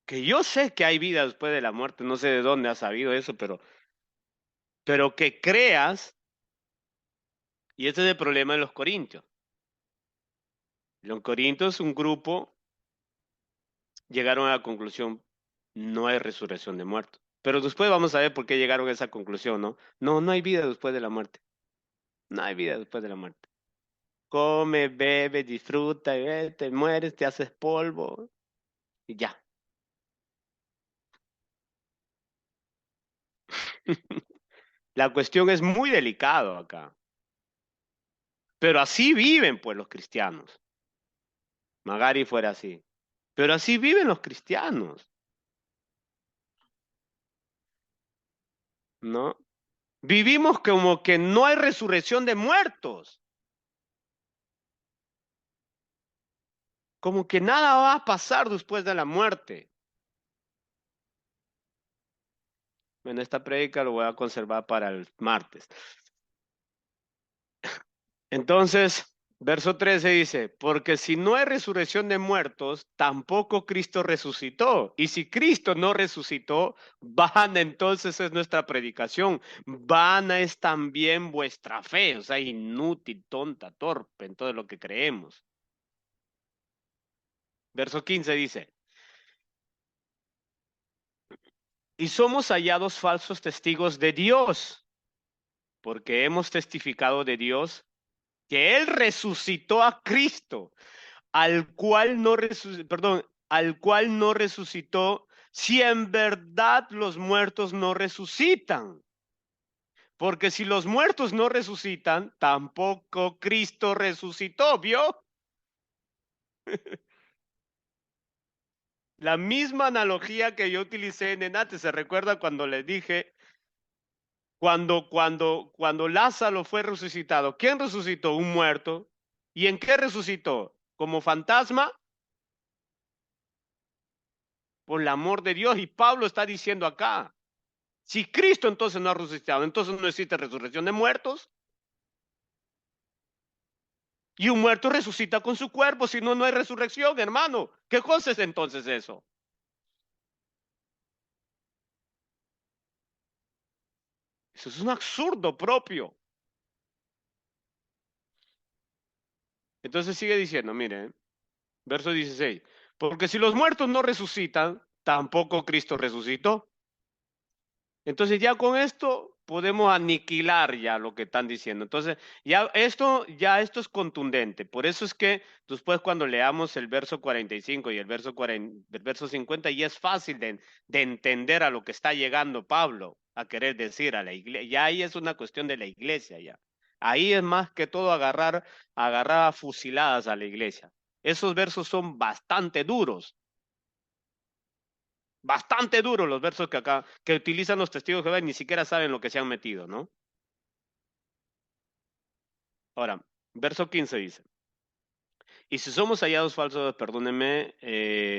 Que yo sé que hay vida después de la muerte, no sé de dónde has sabido eso, pero que creas, y ese es el problema de los corintios. Los corintios, un grupo, llegaron a la conclusión, no hay resurrección de muertos. Pero después vamos a ver por qué llegaron a esa conclusión, ¿no? No, no hay vida después de la muerte. No hay vida después de la muerte. Come, bebe, disfruta, te mueres, te haces polvo y ya. La cuestión es muy delicado acá. Pero así viven pues los cristianos. Magari fuera así. Pero así viven los cristianos, ¿no? Vivimos como que no hay resurrección de muertos. Como que nada va a pasar después de la muerte. Bueno, esta prédica lo voy a conservar para el martes. Entonces, verso 13 dice, porque si no hay resurrección de muertos, tampoco Cristo resucitó. Y si Cristo no resucitó, vana entonces es nuestra predicación, vana es también vuestra fe, o sea, inútil, tonta, torpe en todo lo que creemos. Verso 15 dice, y somos hallados falsos testigos de Dios, porque hemos testificado de Dios que Él resucitó a Cristo al cual no resucitó, si en verdad los muertos no resucitan. Porque si los muertos no resucitan, tampoco Cristo resucitó, ¿vio? La misma analogía que yo utilicé en Enate, ¿se recuerda cuando les dije, cuando Lázaro fue resucitado, ¿quién resucitó? Un muerto. ¿Y en qué resucitó? ¿Como fantasma? Por el amor de Dios. Y Pablo está diciendo acá, si Cristo entonces no ha resucitado, entonces no existe resurrección de muertos. Y un muerto resucita con su cuerpo, si no, no hay resurrección, hermano. ¿Qué cosa es entonces eso? Eso es un absurdo propio. Entonces sigue diciendo, mire, verso 16, porque si los muertos no resucitan, tampoco Cristo resucitó. Entonces ya con esto podemos aniquilar ya lo que están diciendo. Entonces, ya esto es contundente. Por eso es que después cuando leamos el verso 45 y el verso 50, ya es fácil de entender a lo que está llegando Pablo a querer decir a la iglesia. Ya ahí es una cuestión de la iglesia ya. Ahí es más que todo agarrar a fusiladas a la iglesia. Esos versos son bastante duros los versos que utilizan los testigos de Jehová y ni siquiera saben lo que se han metido, ¿no? Ahora, verso 15 dice, y si somos hallados falsos, perdónenme,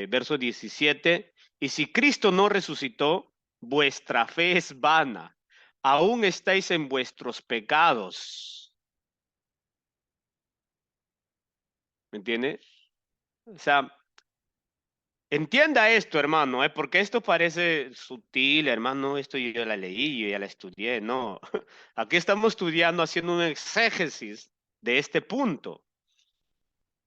verso 17, y si Cristo no resucitó, vuestra fe es vana, aún estáis en vuestros pecados, ¿me entiende? O sea, entienda esto, hermano, porque esto parece sutil, hermano, esto yo ya la leí, yo ya la estudié, no. Aquí estamos estudiando, haciendo un exégesis de este punto.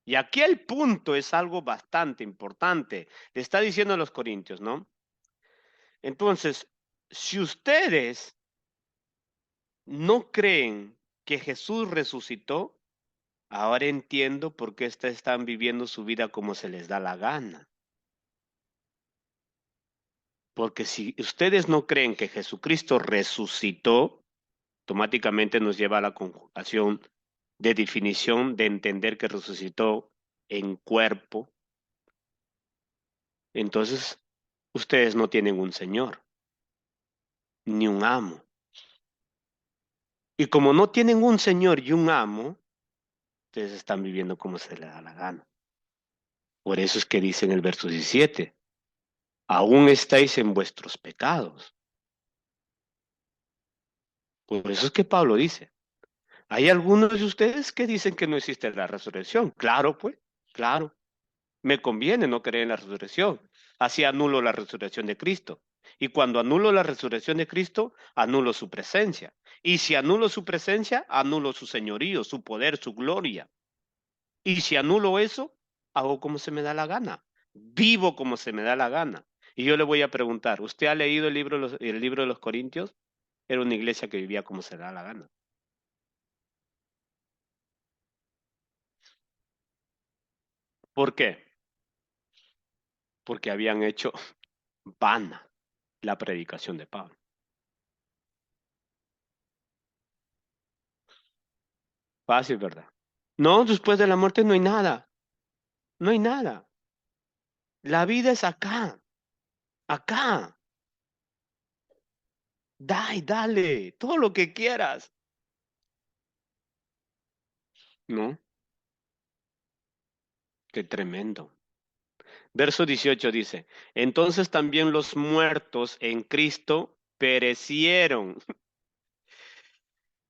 Y aquí el punto es algo bastante importante. Le está diciendo a los corintios, ¿no? Entonces, si ustedes no creen que Jesús resucitó, ahora entiendo por qué están viviendo su vida como se les da la gana. Porque si ustedes no creen que Jesucristo resucitó, automáticamente nos lleva a la conjugación de definición de entender que resucitó en cuerpo. Entonces, ustedes no tienen un Señor, ni un amo. Y como no tienen un Señor y un amo, ustedes están viviendo como se les da la gana. Por eso es que dice en el verso 17, aún estáis en vuestros pecados. Por eso es que Pablo dice, hay algunos de ustedes que dicen que no existe la resurrección. Claro, pues, claro. Me conviene no creer en la resurrección. Así anulo la resurrección de Cristo. Y cuando anulo la resurrección de Cristo, anulo su presencia. Y si anulo su presencia, anulo su señorío, su poder, su gloria. Y si anulo eso, hago como se me da la gana. Vivo como se me da la gana. Y yo le voy a preguntar, ¿usted ha leído el libro de los Corintios? Era una iglesia que vivía como se le da la gana. ¿Por qué? Porque habían hecho vana la predicación de Pablo. Fácil, ¿verdad? No, después de la muerte no hay nada. No hay nada. La vida es acá. Acá. Dale. Todo lo que quieras. ¿No? Qué tremendo. Verso 18 dice, entonces también los muertos en Cristo perecieron.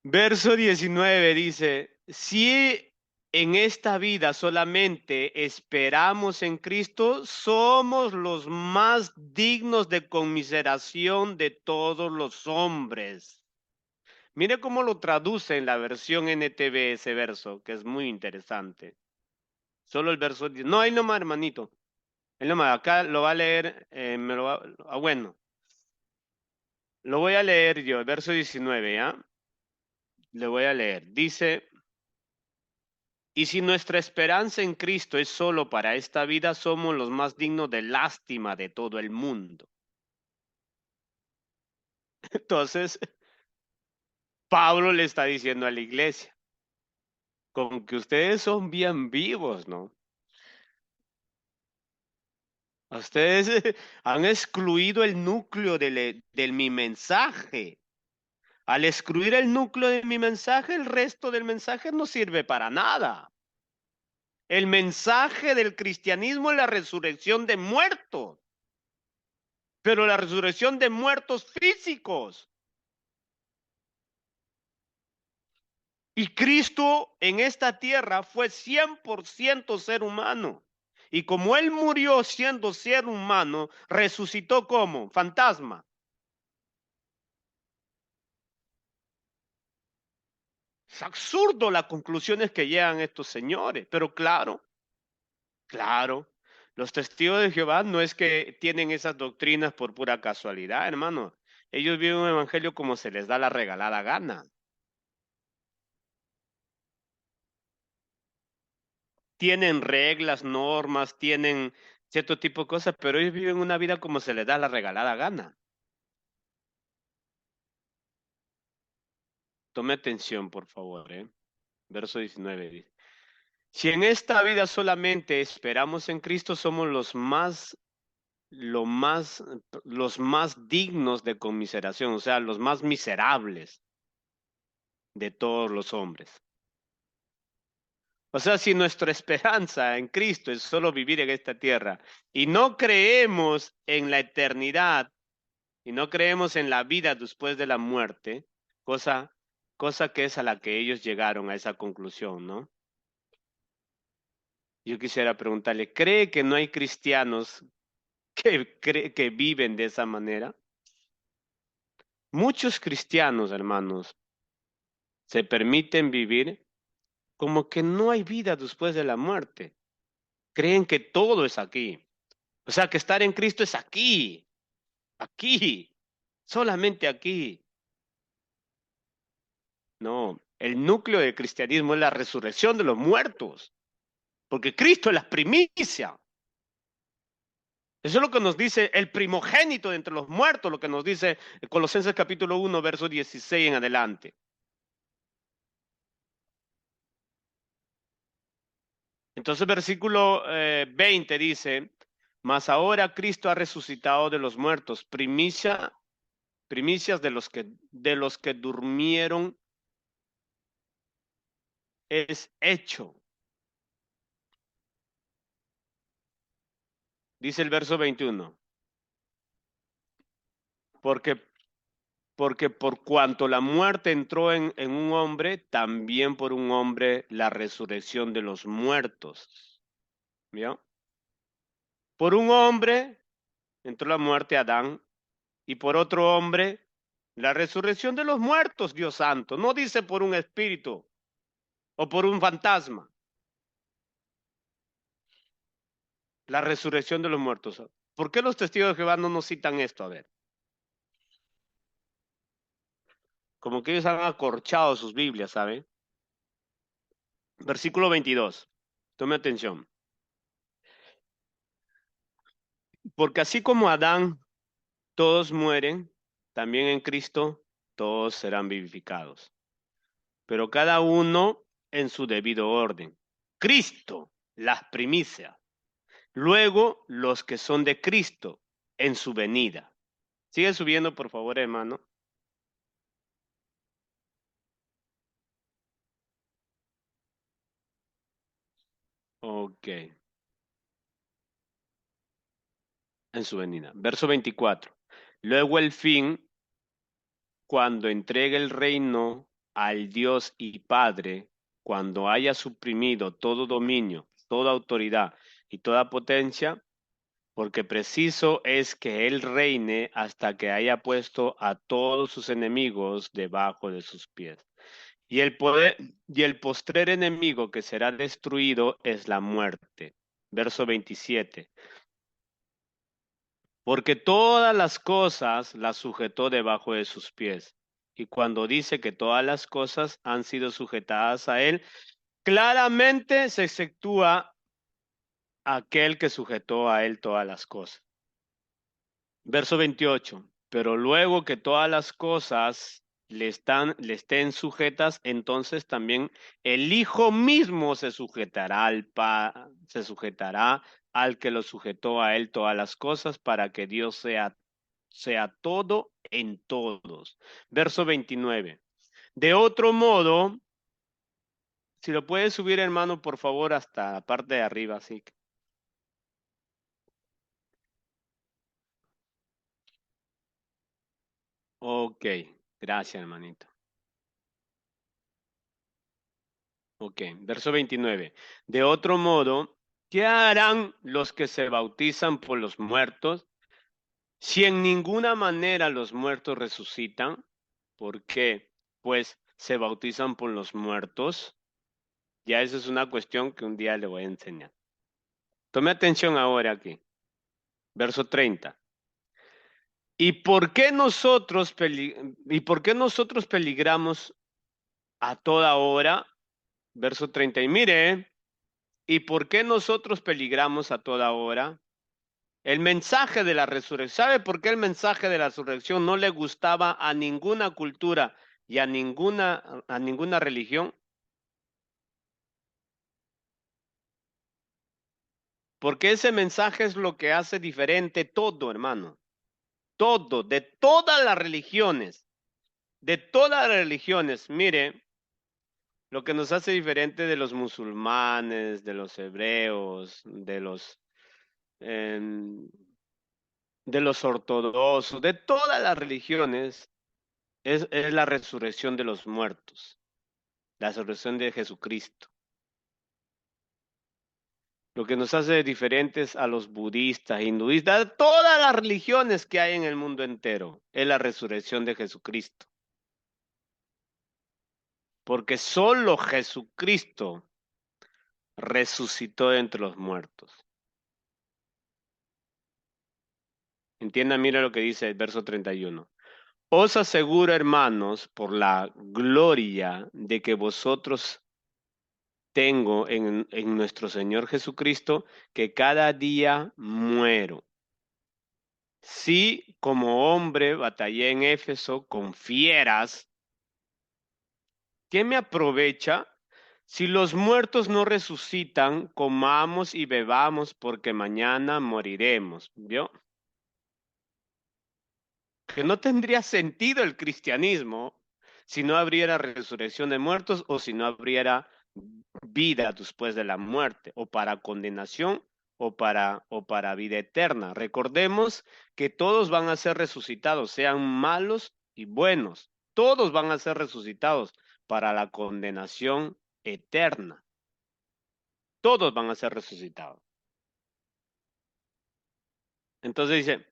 Verso 19 dice, si en esta vida solamente esperamos en Cristo, somos los más dignos de conmiseración de todos los hombres. Mire cómo lo traduce en la versión NTV ese verso, que es muy interesante. Solo el verso 10. No, ahí nomás, hermanito. Ahí nomás, acá lo va a leer, bueno, lo voy a leer yo, el verso 19, ¿ya? Le voy a leer. Dice, y si nuestra esperanza en Cristo es solo para esta vida, somos los más dignos de lástima de todo el mundo. Entonces, Pablo le está diciendo a la iglesia, con que ustedes son bien vivos, ¿no? Ustedes han excluido el núcleo de mi mensaje. Al excluir el núcleo de mi mensaje, el resto del mensaje no sirve para nada. El mensaje del cristianismo es la resurrección de muertos, pero la resurrección de muertos físicos. Y Cristo en esta tierra fue 100% ser humano. Y como Él murió siendo ser humano, resucitó como fantasma. Es absurdo las conclusiones que llegan estos señores, pero claro, los testigos de Jehová no es que tienen esas doctrinas por pura casualidad, hermano. Ellos viven un evangelio como se les da la regalada gana. Tienen reglas, normas, tienen cierto tipo de cosas, pero ellos viven una vida como se les da la regalada gana. Tome atención, por favor, ¿eh? Verso 19 dice. Si en esta vida solamente esperamos en Cristo, somos lo más, los más dignos de conmiseración, o sea, los más miserables de todos los hombres. O sea, si nuestra esperanza en Cristo es solo vivir en esta tierra y no creemos en la eternidad y no creemos en la vida después de la muerte, cosa, cosa que es a la que ellos llegaron a esa conclusión, ¿no? Yo quisiera preguntarle, ¿cree que no hay cristianos que viven de esa manera? Muchos cristianos, hermanos, se permiten vivir como que no hay vida después de la muerte. Creen que todo es aquí. O sea, que estar en Cristo es aquí, aquí, solamente aquí. No, el núcleo del cristianismo es la resurrección de los muertos, porque Cristo es la primicia. Eso es lo que nos dice el primogénito de entre los muertos, lo que nos dice Colosenses capítulo 1, verso 16 en adelante. Entonces, versículo 20 dice, mas ahora Cristo ha resucitado de los muertos, primicias de los que durmieron es hecho. Dice el verso 21, porque, porque por cuanto la muerte entró en un hombre, también por un hombre la resurrección de los muertos. ¿Vio? Por un hombre entró la muerte a Adán y por otro hombre la resurrección de los muertos, Dios santo. No dice por un espíritu o por un fantasma, la resurrección de los muertos. ¿Por qué los testigos de Jehová no nos citan esto? A ver, como que ellos han acorchado sus Biblias, ¿saben? Versículo 22. Tome atención. Porque así como Adán todos mueren, también en Cristo todos serán vivificados. Pero cada uno en su debido orden. Cristo, las primicias. Luego los que son de Cristo en su venida. Sigue subiendo, por favor, hermano. Ok, en su venida. Verso 24. Luego el fin, cuando entregue el reino al Dios y Padre, cuando haya suprimido todo dominio, toda autoridad y toda potencia, porque preciso es que Él reine hasta que haya puesto a todos sus enemigos debajo de sus pies. Y el poder, y el postrer enemigo que será destruido es la muerte. Verso 27. Porque todas las cosas las sujetó debajo de sus pies. Y cuando dice que todas las cosas han sido sujetadas a él, claramente se exceptúa aquel que sujetó a él todas las cosas. Verso 28. Pero luego que todas las cosas le estén sujetas, entonces también el Hijo mismo se sujetará al que lo sujetó a él todas las cosas para que Dios sea todo en todos. Verso 29. De otro modo, si lo puedes subir, hermano, por favor, hasta la parte de arriba, así. Ok, gracias, hermanito. Ok, verso 29. De otro modo, ¿qué harán los que se bautizan por los muertos? Si en ninguna manera los muertos resucitan, ¿por qué? Pues se bautizan por los muertos. Ya eso es una cuestión que un día le voy a enseñar. Tome atención ahora aquí. Verso 30. ¿Y por qué nosotros, y por qué nosotros peligramos a toda hora? Verso 30. Y mire, ¿y por qué nosotros peligramos a toda hora? El mensaje de la resurrección. ¿Sabe por qué el mensaje de la resurrección no le gustaba a ninguna cultura y a ninguna religión? Porque ese mensaje es lo que hace diferente todo, hermano. Todo, de todas las religiones. De todas las religiones. Mire, lo que nos hace diferente de los musulmanes, de los hebreos, em, de los ortodoxos, de todas las religiones, es la resurrección de los muertos, la resurrección de Jesucristo. Lo que nos hace diferentes a los budistas, hinduistas, de todas las religiones que hay en el mundo entero, es la resurrección de Jesucristo. Porque solo Jesucristo resucitó de entre los muertos. Entienda, mira lo que dice el verso 31. Os aseguro, hermanos, por la gloria de que vosotros tengo en nuestro Señor Jesucristo, que cada día muero. Sí, como hombre batallé en Éfeso con fieras. ¿Qué me aprovecha? Si los muertos no resucitan, comamos y bebamos, porque mañana moriremos. ¿Vio? Que no tendría sentido el cristianismo si no habría resurrección de muertos o si no habría vida después de la muerte, o para condenación o para vida eterna. Recordemos que todos van a ser resucitados, sean malos y buenos. Todos van a ser resucitados para la condenación eterna. Todos van a ser resucitados. Entonces dice,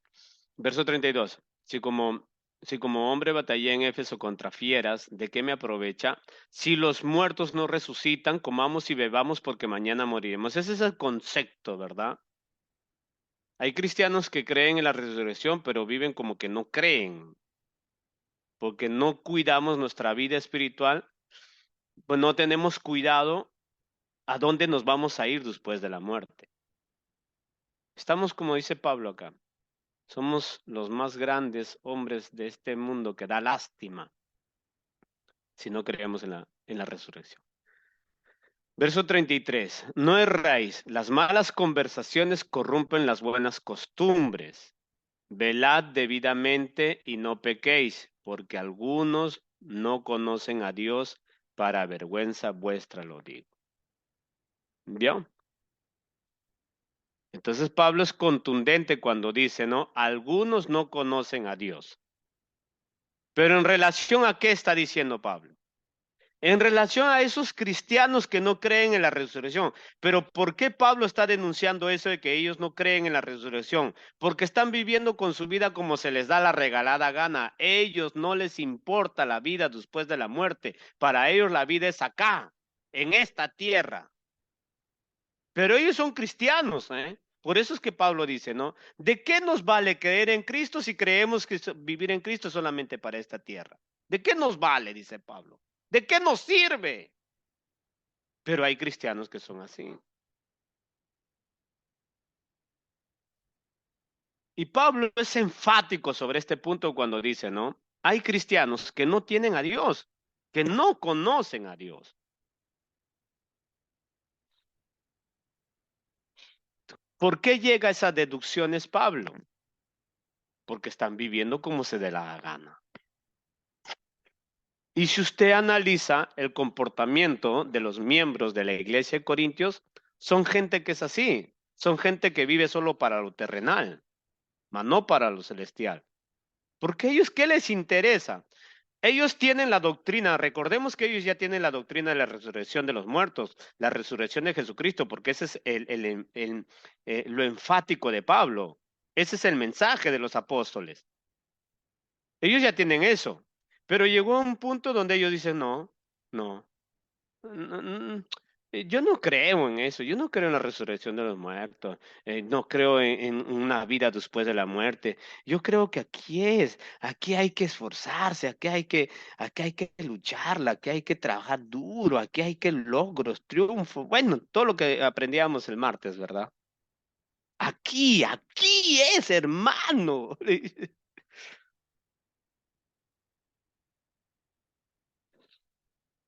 verso 32, si como hombre batallé en Éfeso contra fieras, ¿de qué me aprovecha? Si los muertos no resucitan, comamos y bebamos porque mañana moriremos. Ese es el concepto, ¿verdad? Hay cristianos que creen en la resurrección, pero viven como que no creen, porque no cuidamos nuestra vida espiritual, pues no tenemos cuidado a dónde nos vamos a ir después de la muerte. Estamos, como dice Pablo acá, somos los más grandes hombres de este mundo que da lástima si no creemos en la resurrección. Verso 33. No erráis, las malas conversaciones corrompen las buenas costumbres. Velad debidamente y no pequéis, porque algunos no conocen a Dios, para vergüenza vuestra lo digo. ¿Vio? Entonces Pablo es contundente cuando dice, ¿no? Algunos no conocen a Dios. Pero en relación a qué está diciendo Pablo? En relación a esos cristianos que no creen en la resurrección. Pero ¿por qué Pablo está denunciando eso de que ellos no creen en la resurrección? Porque están viviendo con su vida como se les da la regalada gana. Ellos no les importa la vida después de la muerte. Para ellos la vida es acá, en esta tierra. Pero ellos son cristianos, ¿eh? Por eso es que Pablo dice, ¿no? ¿De qué nos vale creer en Cristo si creemos que vivir en Cristo es solamente para esta tierra? ¿De qué nos vale? Dice Pablo. ¿De qué nos sirve? Pero hay cristianos que son así. Y Pablo es enfático sobre este punto cuando dice, ¿no? Hay cristianos que no tienen a Dios, que no conocen a Dios. ¿Por qué llega a esas deducciones Pablo? Porque están viviendo como se dé la gana. Y si usted analiza el comportamiento de los miembros de la iglesia de Corintios, son gente que es así, son gente que vive solo para lo terrenal, mas no para lo celestial. Porque ellos, ¿qué les interesa? Ellos tienen la doctrina, recordemos que ellos ya tienen la doctrina de la resurrección de los muertos, la resurrección de Jesucristo, porque ese es lo enfático de Pablo, ese es el mensaje de los apóstoles. Ellos ya tienen eso, pero llegó a un punto donde ellos dicen, no, no, no, Yo no creo en eso, yo no creo en la resurrección de los muertos, no creo en una vida después de la muerte. Yo creo que aquí hay que esforzarse, aquí hay que lucharla, aquí hay que trabajar duro, aquí hay que logros, triunfo, bueno, todo lo que aprendíamos el martes, ¿verdad? Aquí es, hermano.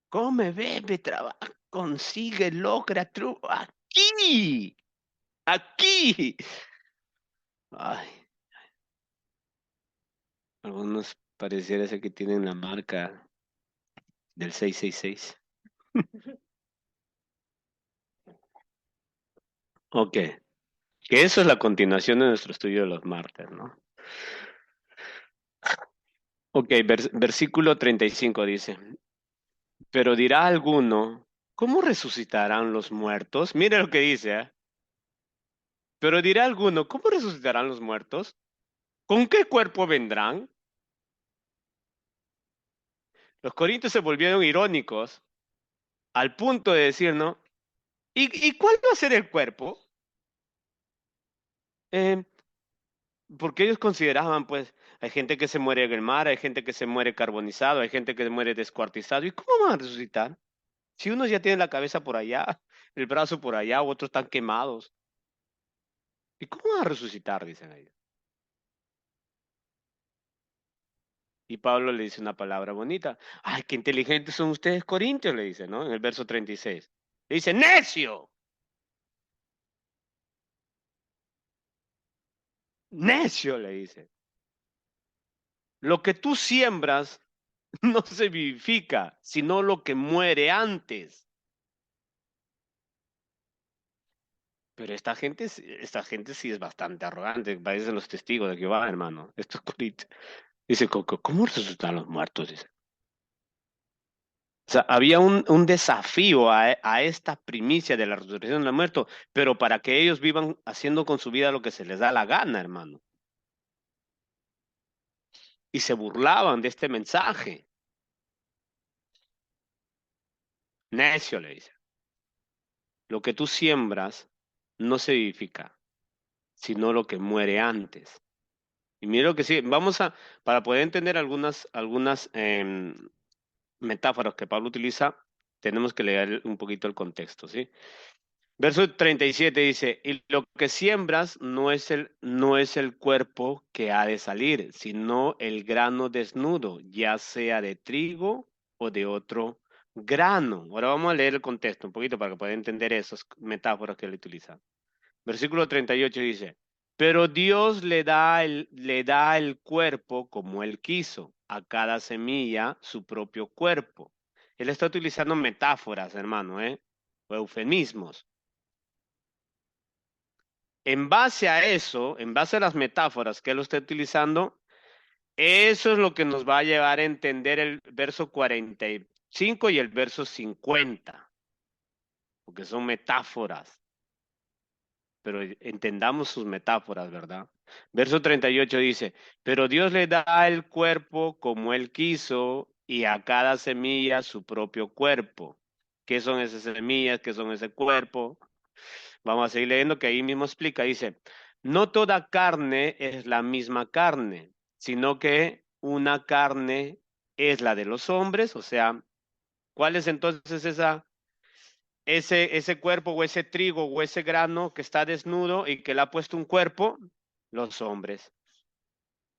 Come, bebe, trabaja, consigue, logra, triunfa, aquí. Ay. Algunos pareciera ser que tienen la marca del 666. Ok, que eso es la continuación de nuestro estudio de los martes, ¿no? Ok, versículo 35 dice, pero dirá alguno, ¿cómo resucitarán los muertos? Mire lo que dice, ¿eh? Pero dirá alguno, ¿cómo resucitarán los muertos? ¿Con qué cuerpo vendrán? Los corintios se volvieron irónicos al punto de decir, ¿no? ¿Y cuál va a ser el cuerpo? Eh, Porque ellos consideraban, pues, hay gente que se muere en el mar, hay gente que se muere carbonizado, hay gente que se muere descuartizado. ¿Y cómo van a resucitar? Si unos ya tienen la cabeza por allá, el brazo por allá, otros están quemados. ¿Y cómo van a resucitar? Dicen ellos. Y Pablo le dice una palabra bonita. Ay, qué inteligentes son ustedes, corintios, le dice, ¿no? En el verso 36. Le dice, necio, necio, le dice. Lo que tú siembras no se vivifica, sino lo que muere antes. Pero esta gente sí es bastante arrogante, parecen los testigos de Jehová, hermano. Estos curitas. Dice, ¿cómo resucitan los muertos? Dice. O sea, había un desafío a esta primicia de la resurrección de los muertos, pero para que ellos vivan haciendo con su vida lo que se les da la gana, hermano. Y se burlaban de este mensaje. Necio, le dice. Lo que tú siembras no se vivifica, sino lo que muere antes. Y mira lo que sí, para poder entender algunas metáforas que Pablo utiliza, tenemos que leer un poquito el contexto, ¿sí? Verso 37 dice, y lo que siembras no es el cuerpo que ha de salir, sino el grano desnudo, ya sea de trigo o de otro grano. Ahora vamos a leer el contexto un poquito para que puedan entender esas metáforas que él utiliza. Versículo 38 dice, pero Dios le da el cuerpo como él quiso, a cada semilla su propio cuerpo. Él está utilizando metáforas, hermano, ¿eh? O eufemismos. En base a eso, en base a las metáforas que él está utilizando, eso es lo que nos va a llevar a entender el verso 45 y el verso 50, porque son metáforas. Pero entendamos sus metáforas, ¿verdad? Verso 38 dice, pero Dios le da el cuerpo como él quiso y a cada semilla su propio cuerpo. ¿Qué son esas semillas? ¿Qué son ese cuerpo? Vamos a seguir leyendo que ahí mismo explica, dice, no toda carne es la misma carne, sino que una carne es la de los hombres, o sea, ¿cuál es entonces ese cuerpo o ese trigo o ese grano que está desnudo y que le ha puesto un cuerpo? Los hombres.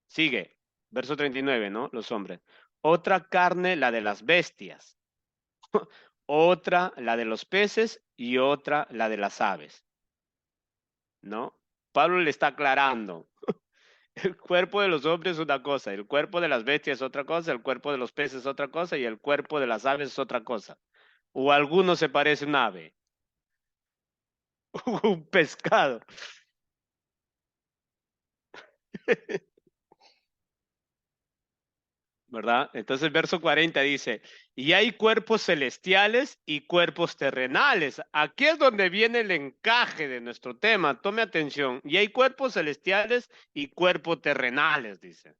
Sigue, verso 39, ¿no? Los hombres. Otra carne, la de las bestias. Otra, la de los peces y otra, la de las aves, ¿no? Pablo le está aclarando. El cuerpo de los hombres es una cosa, el cuerpo de las bestias es otra cosa, el cuerpo de los peces es otra cosa y el cuerpo de las aves es otra cosa. O alguno se parece a un ave, un pescado. ¿Verdad? Entonces, verso 40 dice, y hay cuerpos celestiales y cuerpos terrenales. Aquí es donde viene el encaje de nuestro tema. Tome atención. Y hay cuerpos celestiales y cuerpos terrenales, dice.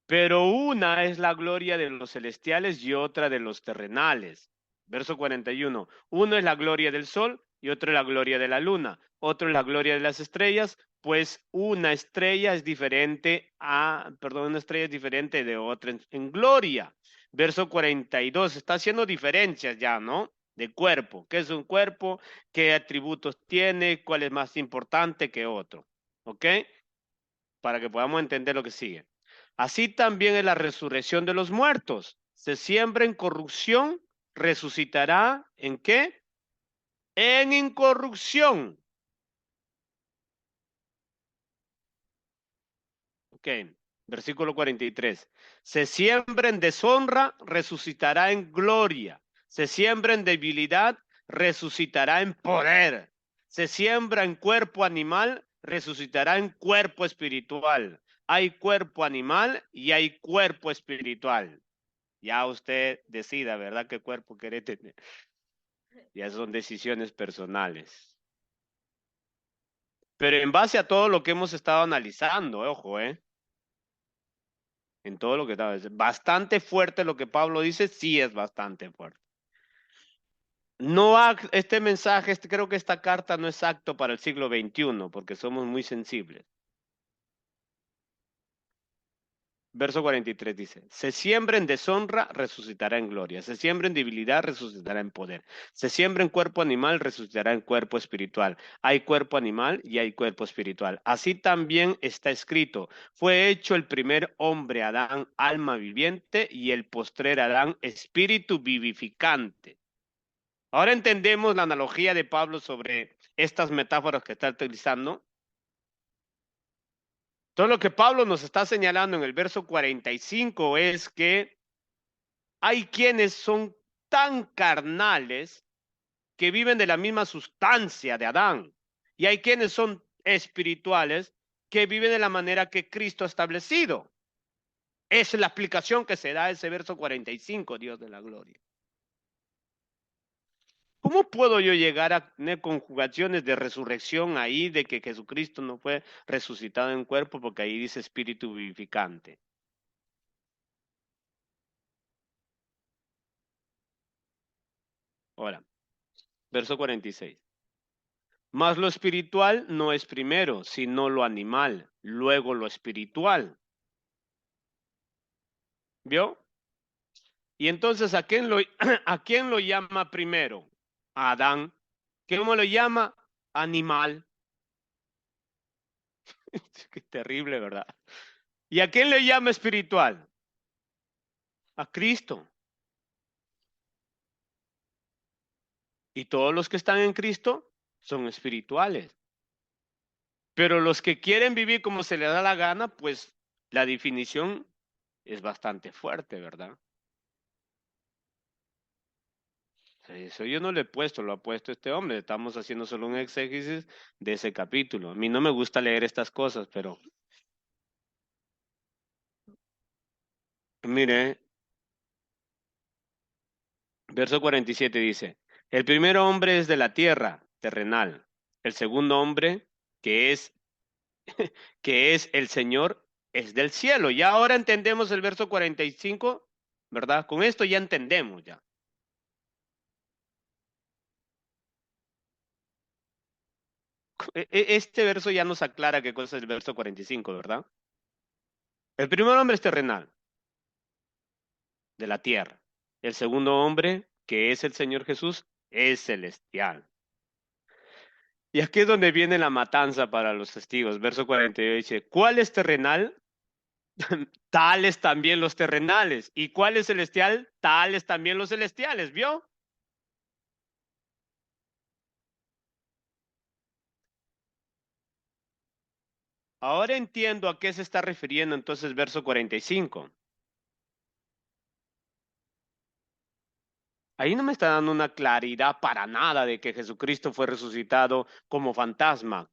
Pero una es la gloria de los celestiales y otra de los terrenales. Verso 41. Uno es la gloria del sol y otro es la gloria de la luna. Otro es la gloria de las estrellas, pues una estrella es diferente una estrella es diferente de otra en gloria. Verso 42. Está haciendo diferencias ya, ¿no? De cuerpo. ¿Qué es un cuerpo? ¿Qué atributos tiene? ¿Cuál es más importante que otro? ¿Ok? Para que podamos entender lo que sigue. Así también es la resurrección de los muertos. Se siembra en corrupción, resucitará ¿en qué? En incorrupción. Ok, versículo 43. Se siembra en deshonra, resucitará en gloria. Se siembra en debilidad, resucitará en poder. Se siembra en cuerpo animal, resucitará en cuerpo espiritual. Hay cuerpo animal y hay cuerpo espiritual. Ya usted decida, ¿verdad? ¿Qué cuerpo quiere tener? Ya son decisiones personales. Pero en base a todo lo que hemos estado analizando, ojo, en todo lo que estaba diciendo, bastante fuerte lo que Pablo dice, sí es bastante fuerte. No, este mensaje, creo que esta carta no es apto para el siglo XXI, porque somos muy sensibles. Verso 43 dice, se siembra en deshonra, resucitará en gloria. Se siembra en debilidad, resucitará en poder. Se siembra en cuerpo animal, resucitará en cuerpo espiritual. Hay cuerpo animal y hay cuerpo espiritual. Así también está escrito, fue hecho el primer hombre Adán, alma viviente, y el postrer Adán, espíritu vivificante. Ahora entendemos la analogía de Pablo sobre estas metáforas que está utilizando. Todo lo que Pablo nos está señalando en el verso 45 es que hay quienes son tan carnales que viven de la misma sustancia de Adán. Y hay quienes son espirituales que viven de la manera que Cristo ha establecido. Esa es la explicación que se da a ese verso 45, Dios de la gloria. ¿Cómo puedo yo llegar a tener conjugaciones de resurrección ahí, de que Jesucristo no fue resucitado en cuerpo, porque ahí dice espíritu vivificante? Ahora, verso 46. Mas lo espiritual no es primero, sino lo animal, luego lo espiritual. ¿Vio? Y entonces, a quién lo llama primero? A Adán. ¿Cómo lo llama? Animal. Qué terrible, ¿verdad? ¿Y a quién le llama espiritual? A Cristo. Y todos los que están en Cristo son espirituales. Pero los que quieren vivir como se les da la gana, pues la definición es bastante fuerte, ¿verdad? Eso yo no lo he puesto, lo ha puesto este hombre. Estamos haciendo solo un exégesis de ese capítulo. A mí no me gusta leer estas cosas, pero mire, verso 47 dice, el primer hombre es de la tierra, terrenal. El segundo hombre, que es, que es el Señor, es del cielo. Ya ahora entendemos el verso 45, ¿verdad? Con esto ya entendemos ya. Este verso ya nos aclara qué cosa es el verso 45, ¿verdad? El primer hombre es terrenal, de la tierra. El segundo hombre, que es el Señor Jesús, es celestial. Y aquí es donde viene la matanza para los testigos. Verso 48 dice, ¿cuál es terrenal? Tales también los terrenales. ¿Y cuál es celestial? Tales también los celestiales. ¿Vio? Ahora entiendo a qué se está refiriendo entonces verso 45. Ahí no me está dando una claridad para nada de que Jesucristo fue resucitado como fantasma,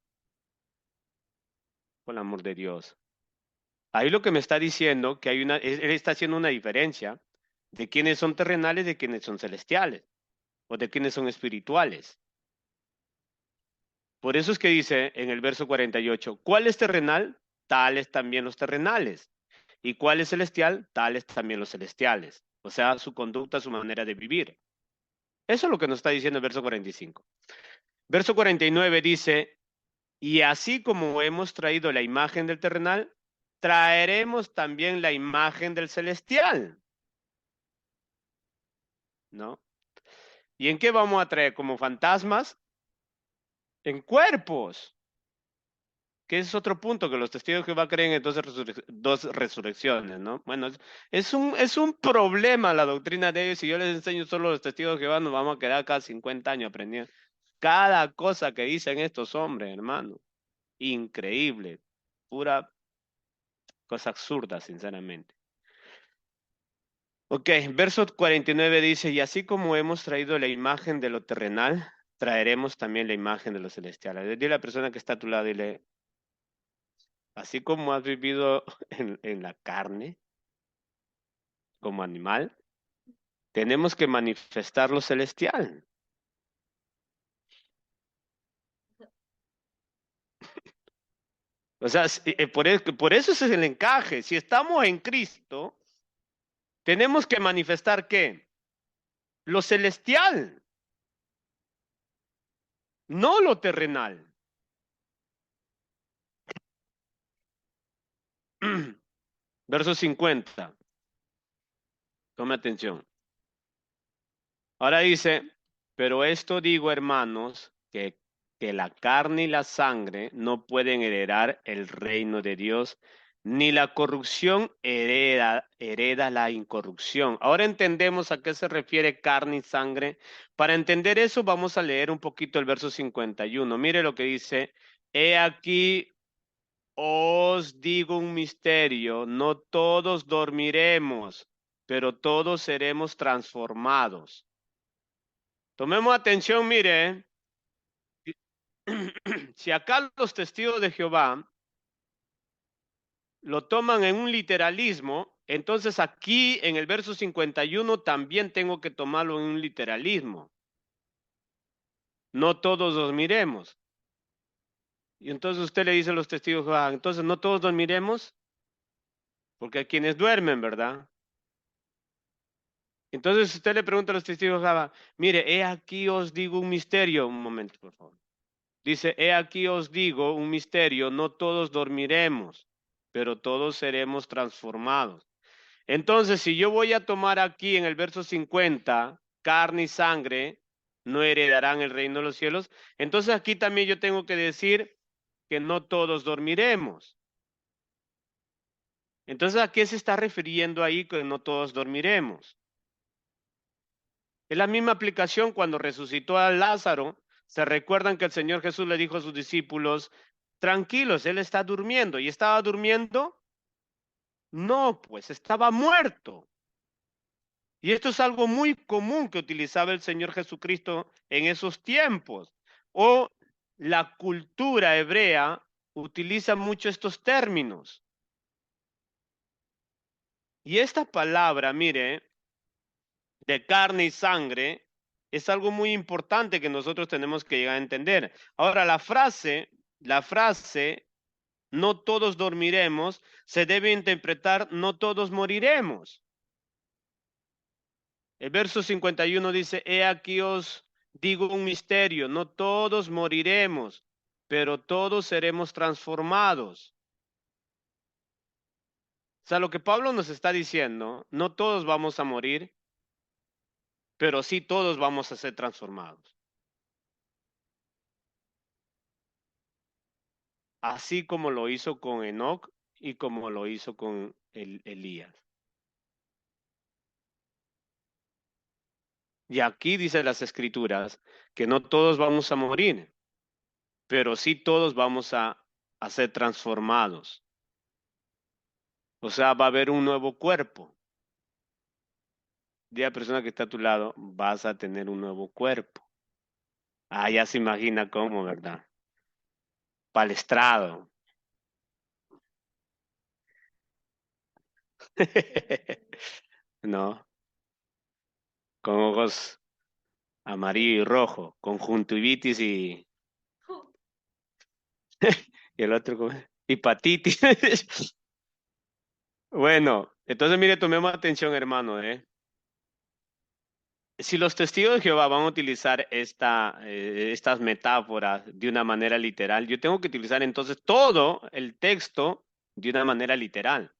por el amor de Dios. Ahí lo que me está diciendo que él está haciendo una diferencia de quiénes son terrenales y de quiénes son celestiales, o de quiénes son espirituales. Por eso es que dice en el verso 48, ¿cuál es terrenal? Tales también los terrenales. ¿Y cuál es celestial? Tales también los celestiales. O sea, su conducta, su manera de vivir. Eso es lo que nos está diciendo el verso 45. Verso 49 dice, y así como hemos traído la imagen del terrenal, traeremos también la imagen del celestial, ¿no? ¿Y en qué vamos a traer? ¿Como fantasmas? En cuerpos, que es otro punto que los testigos de Jehová creen en dos resurrecciones, ¿no? Bueno, es un problema la doctrina de ellos. Si yo les enseño solo a los testigos de Jehová, nos vamos a quedar cada 50 años aprendiendo cada cosa que dicen estos hombres, hermano. Increíble, pura cosa absurda, sinceramente. Ok, verso 49 dice, y así como hemos traído la imagen de lo terrenal, traeremos también la imagen de lo celestial. Dile a la persona que está a tu lado, dile, así como has vivido en la carne, como animal, tenemos que manifestar lo celestial. O sea, por eso ese es el encaje. Si estamos en Cristo, tenemos que manifestar ¿qué? Lo celestial, no lo terrenal. Verso 50. Tome atención. Ahora dice, pero esto digo, hermanos, que la carne y la sangre no pueden heredar el reino de Dios, ni la corrupción hereda la incorrupción. Ahora entendemos a qué se refiere carne y sangre. Para entender eso, vamos a leer un poquito el verso 51. Mire lo que dice, he aquí os digo un misterio, no todos dormiremos, pero todos seremos transformados. Tomemos atención, mire, si acá los testigos de Jehová lo toman en un literalismo, entonces aquí en el verso 51 también tengo que tomarlo en un literalismo. No todos dormiremos. Y entonces usted le dice a los testigos de Jehová, entonces no todos dormiremos, porque hay quienes duermen, ¿verdad? Entonces usted le pregunta a los testigos de Jehová, mire, he aquí os digo un misterio. Un momento, por favor. Dice, he aquí os digo un misterio, no todos dormiremos, pero todos seremos transformados. Entonces, si yo voy a tomar aquí en el verso 50, carne y sangre no heredarán el reino de los cielos, entonces aquí también yo tengo que decir que no todos dormiremos. Entonces, ¿a qué se está refiriendo ahí que no todos dormiremos? Es la misma aplicación cuando resucitó a Lázaro. Se recuerdan que el Señor Jesús le dijo a sus discípulos, tranquilos, él está durmiendo. ¿Y estaba durmiendo? No, pues estaba muerto. Y esto es algo muy común que utilizaba el Señor Jesucristo en esos tiempos. O la cultura hebrea utiliza mucho estos términos. Y esta palabra, mire, de carne y sangre, es algo muy importante que nosotros tenemos que llegar a entender. Ahora, la frase, no todos dormiremos, se debe interpretar, no todos moriremos. El verso 51 dice, he aquí os digo un misterio, no todos moriremos, pero todos seremos transformados. O sea, lo que Pablo nos está diciendo, no todos vamos a morir, pero sí todos vamos a ser transformados. Así como lo hizo con Enoc y como lo hizo con Elías. Y aquí dice las escrituras que no todos vamos a morir, pero sí todos vamos a ser transformados. O sea, va a haber un nuevo cuerpo. De la persona que está a tu lado, vas a tener un nuevo cuerpo. Ah, ya se imagina cómo, ¿verdad? Palestrado. No, con ojos amarillo y rojo, conjuntivitis y el otro con hepatitis. Bueno, entonces mire, tomemos atención, hermano, ¿eh? si los testigos de Jehová van a utilizar estas metáforas de una manera literal, yo tengo que utilizar entonces todo el texto de una manera literal.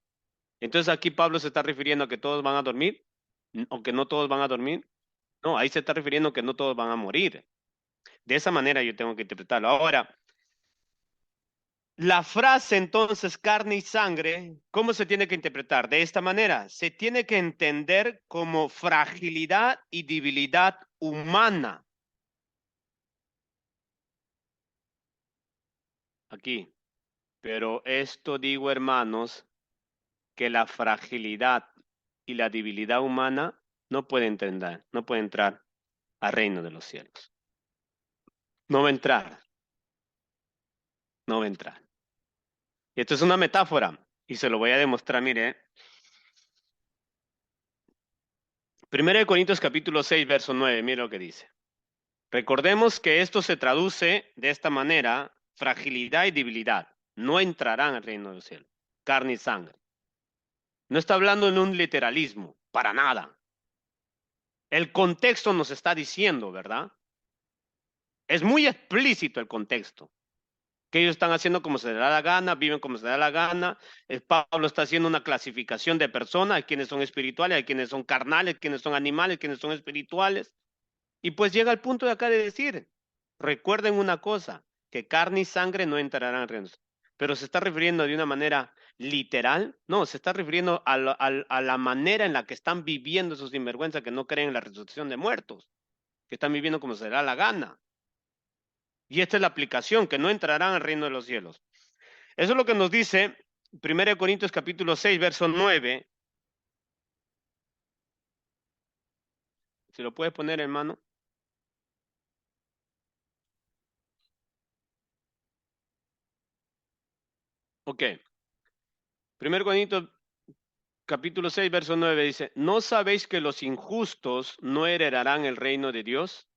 Entonces aquí Pablo se está refiriendo a que todos van a dormir, o que no todos van a dormir. No, ahí se está refiriendo a que no todos van a morir. De esa manera yo tengo que interpretarlo. Ahora, la frase entonces carne y sangre, ¿cómo se tiene que interpretar? De esta manera, se tiene que entender como fragilidad y debilidad humana. Aquí. Pero esto digo, hermanos, que la fragilidad y la debilidad humana no puede entrar al reino de los cielos. No va a entrar, no va a entrar. Y esto es una metáfora y se lo voy a demostrar, mire. 1 Corintios capítulo 6, verso 9, mire lo que dice. Recordemos que esto se traduce de esta manera, fragilidad y debilidad. No entrarán al reino de los cielos, carne y sangre. No está hablando en un literalismo, para nada. El contexto nos está diciendo, ¿verdad? Es muy explícito el contexto, que ellos están haciendo como se les da la gana, viven como se les da la gana. Pablo está haciendo una clasificación de personas, hay quienes son espirituales, hay quienes son carnales, quienes son animales, quienes son espirituales. Y pues llega el punto de acá de decir, recuerden una cosa, que carne y sangre no entrarán en reinos. Pero se está refiriendo de una manera literal, no, se está refiriendo a la manera en la que están viviendo esos sinvergüenzas que no creen en la resurrección de muertos, que están viviendo como se les da la gana. Y esta es la aplicación, que no entrarán al reino de los cielos. Eso es lo que nos dice 1 Corintios capítulo 6, verso 9. Si lo puedes poner, hermano. Ok. 1 Corintios capítulo 6, verso 9 dice, ¿no sabéis que los injustos no heredarán el reino de Dios?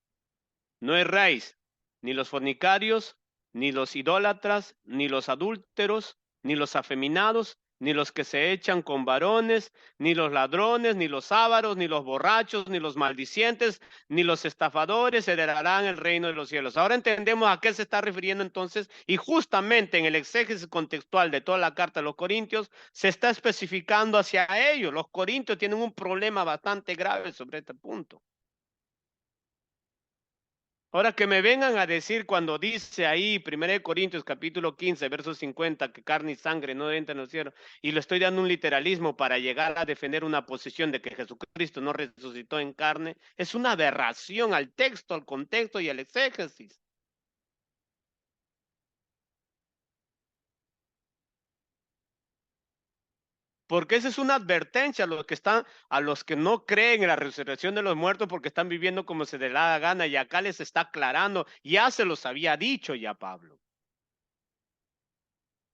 No erráis, ni los fornicarios, ni los idólatras, ni los adúlteros, ni los afeminados, ni los que se echan con varones, ni los ladrones, ni los ávaros, ni los borrachos, ni los maldicientes, ni los estafadores heredarán el reino de los cielos. Ahora entendemos a qué se está refiriendo entonces, y justamente en el exégesis contextual de toda la carta de los Corintios se está especificando hacia ellos. Los Corintios tienen un problema bastante grave sobre este punto. Ahora que me vengan a decir cuando dice ahí 1 Corintios capítulo 15, verso 50, que carne y sangre no entran en los cielos, y le estoy dando un literalismo para llegar a defender una posición de que Jesucristo no resucitó en carne, es una aberración al texto, al contexto y al exégesis. Porque esa es una advertencia a los que están, a los que no creen en la resurrección de los muertos porque están viviendo como se les da la gana, y acá les está aclarando, ya se los había dicho ya Pablo.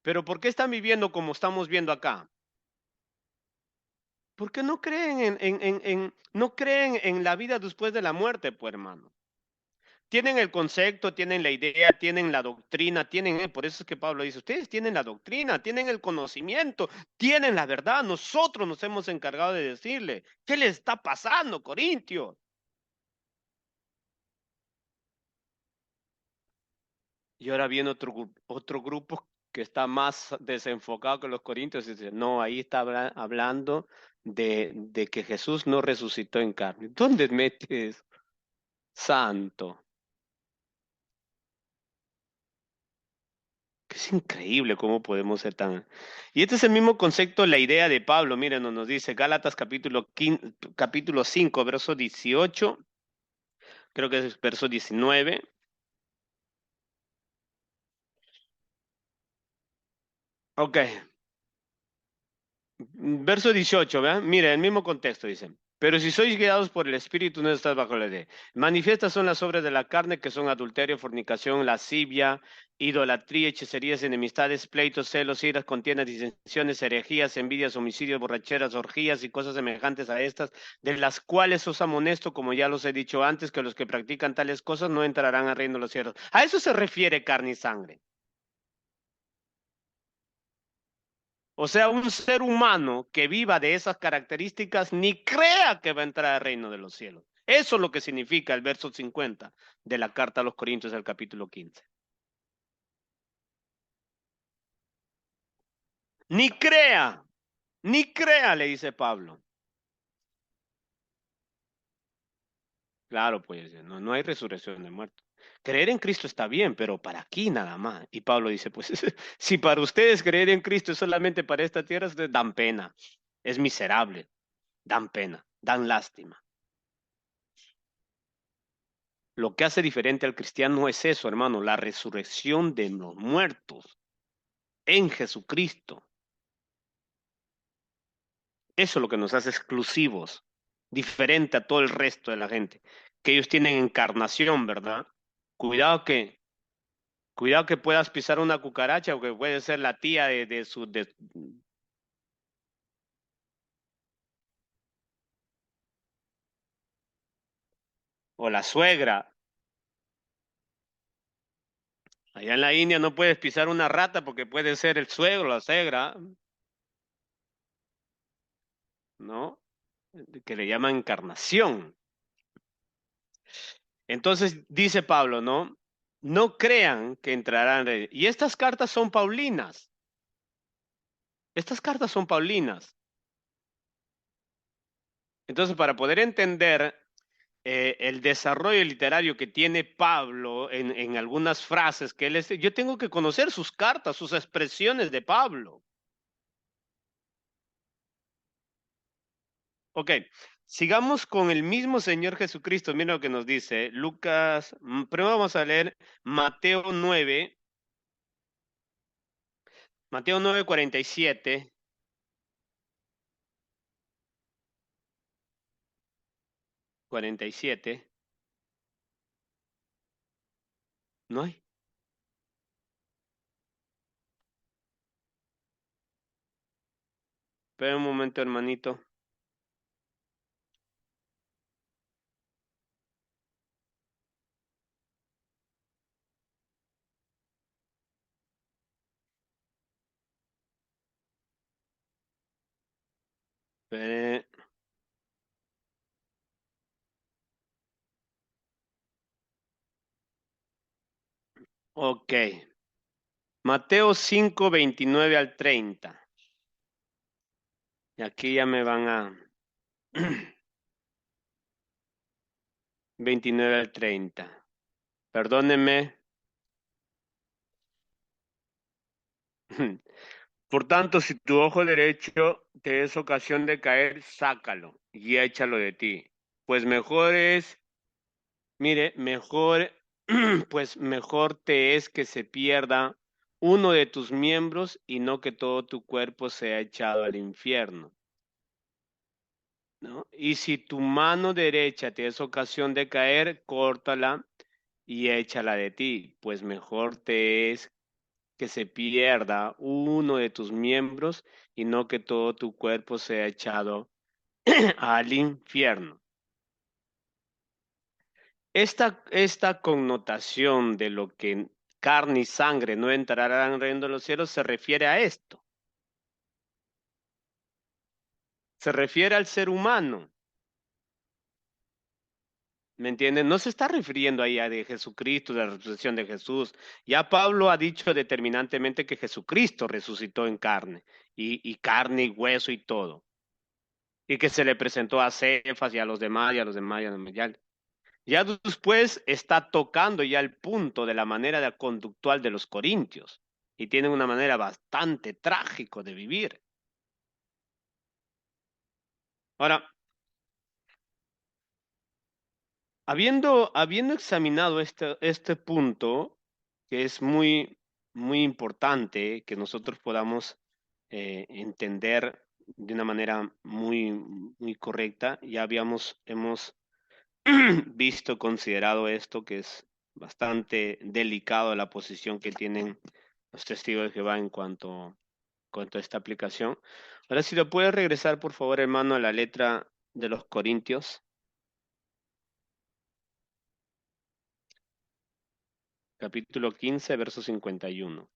Pero ¿por qué están viviendo como estamos viendo acá? Porque no creen no creen en la vida después de la muerte, pues hermano. Tienen el concepto, tienen la idea, tienen la doctrina, por eso es que Pablo dice, ustedes tienen la doctrina, tienen el conocimiento, tienen la verdad. Nosotros nos hemos encargado de decirle, ¿qué les está pasando, Corintios? Y ahora viene otro grupo que está más desenfocado que los Corintios y dice, no, ahí está hablando de que Jesús no resucitó en carne. ¿Dónde metes, santo? Que es increíble cómo podemos ser tan... Y este es el mismo concepto, la idea de Pablo. Miren, nos dice Gálatas capítulo 5, verso 18, creo que es verso 19. Ok, verso 18, ¿vean? Mire, el mismo contexto dice. Pero si sois guiados por el Espíritu, no estás bajo la ley. Manifiestas son las obras de la carne, que son adulterio, fornicación, lascivia, idolatría, hechicerías, enemistades, pleitos, celos, iras, contiendas, disensiones, herejías, envidias, homicidios, borracheras, orgías y cosas semejantes a estas, de las cuales os amonesto, como ya los he dicho antes, que los que practican tales cosas no entrarán al reino de los cielos. A eso se refiere carne y sangre. O sea, un ser humano que viva de esas características ni crea que va a entrar al reino de los cielos. Eso es lo que significa el verso 50 de la carta a los Corintios del capítulo 15. Ni ni crea, le dice Pablo. Claro, pues no hay resurrección de muertos. Creer en Cristo está bien, pero para aquí nada más. Y Pablo dice, pues si para ustedes creer en Cristo es solamente para esta tierra, ustedes dan pena. Es miserable, dan pena, dan lástima. Lo que hace diferente al cristiano es eso, hermano, la resurrección de los muertos en Jesucristo. Eso es lo que nos hace exclusivos, diferente a todo el resto de la gente, que ellos tienen encarnación, ¿verdad? Cuidado que, cuidado que puedas pisar una cucaracha o que puede ser la tía o la suegra. Allá en la India no puedes pisar una rata porque puede ser el suegro, la suegra, ¿no? Que le llaman encarnación. Entonces dice Pablo, ¿no? No crean que entrarán. Y estas cartas son paulinas. Estas cartas son paulinas. Entonces, para poder entender el desarrollo literario que tiene Pablo en algunas frases que él es, yo tengo que conocer sus cartas, sus expresiones de Pablo. Ok, sigamos con el mismo Señor Jesucristo. Mira lo que nos dice Lucas. Primero vamos a leer Mateo 9, Mateo 9, 47, 47. No hay. Espera un momento, hermanito. Espere. Ok. Mateo 5, 29 al 30. Y aquí ya me van a 29 al 30. Perdónenme. Por tanto, si tu ojo derecho te es ocasión de caer, sácalo y échalo de ti. Pues mejor es, mire, mejor, pues mejor te es que se pierda uno de tus miembros y no que todo tu cuerpo sea echado al infierno, ¿no? Y si tu mano derecha te es ocasión de caer, córtala y échala de ti, pues mejor te es que se pierda uno de tus miembros y no que todo tu cuerpo sea echado al infierno. Esta connotación de lo que carne y sangre no entrarán en el reino de los cielos se refiere a esto, se refiere al ser humano, ¿me entienden? No se está refiriendo ahí a de Jesucristo, de la resurrección de Jesús. Ya Pablo ha dicho determinantemente que Jesucristo resucitó en carne, y carne y hueso y todo, y que se le presentó a Cefas y a los demás y a los demás y a los demás. Ya después está tocando ya el punto de la manera de conductual de los corintios y tienen una manera bastante trágico de vivir. Ahora, habiendo examinado este punto, que es muy importante que nosotros podamos entender de una manera muy correcta, ya hemos visto, considerado esto, que es bastante delicado la posición que tienen los testigos de Jehová cuanto a esta aplicación. Ahora, si lo puedes regresar, por favor, hermano, a la letra de los Corintios, capítulo 15, verso 51.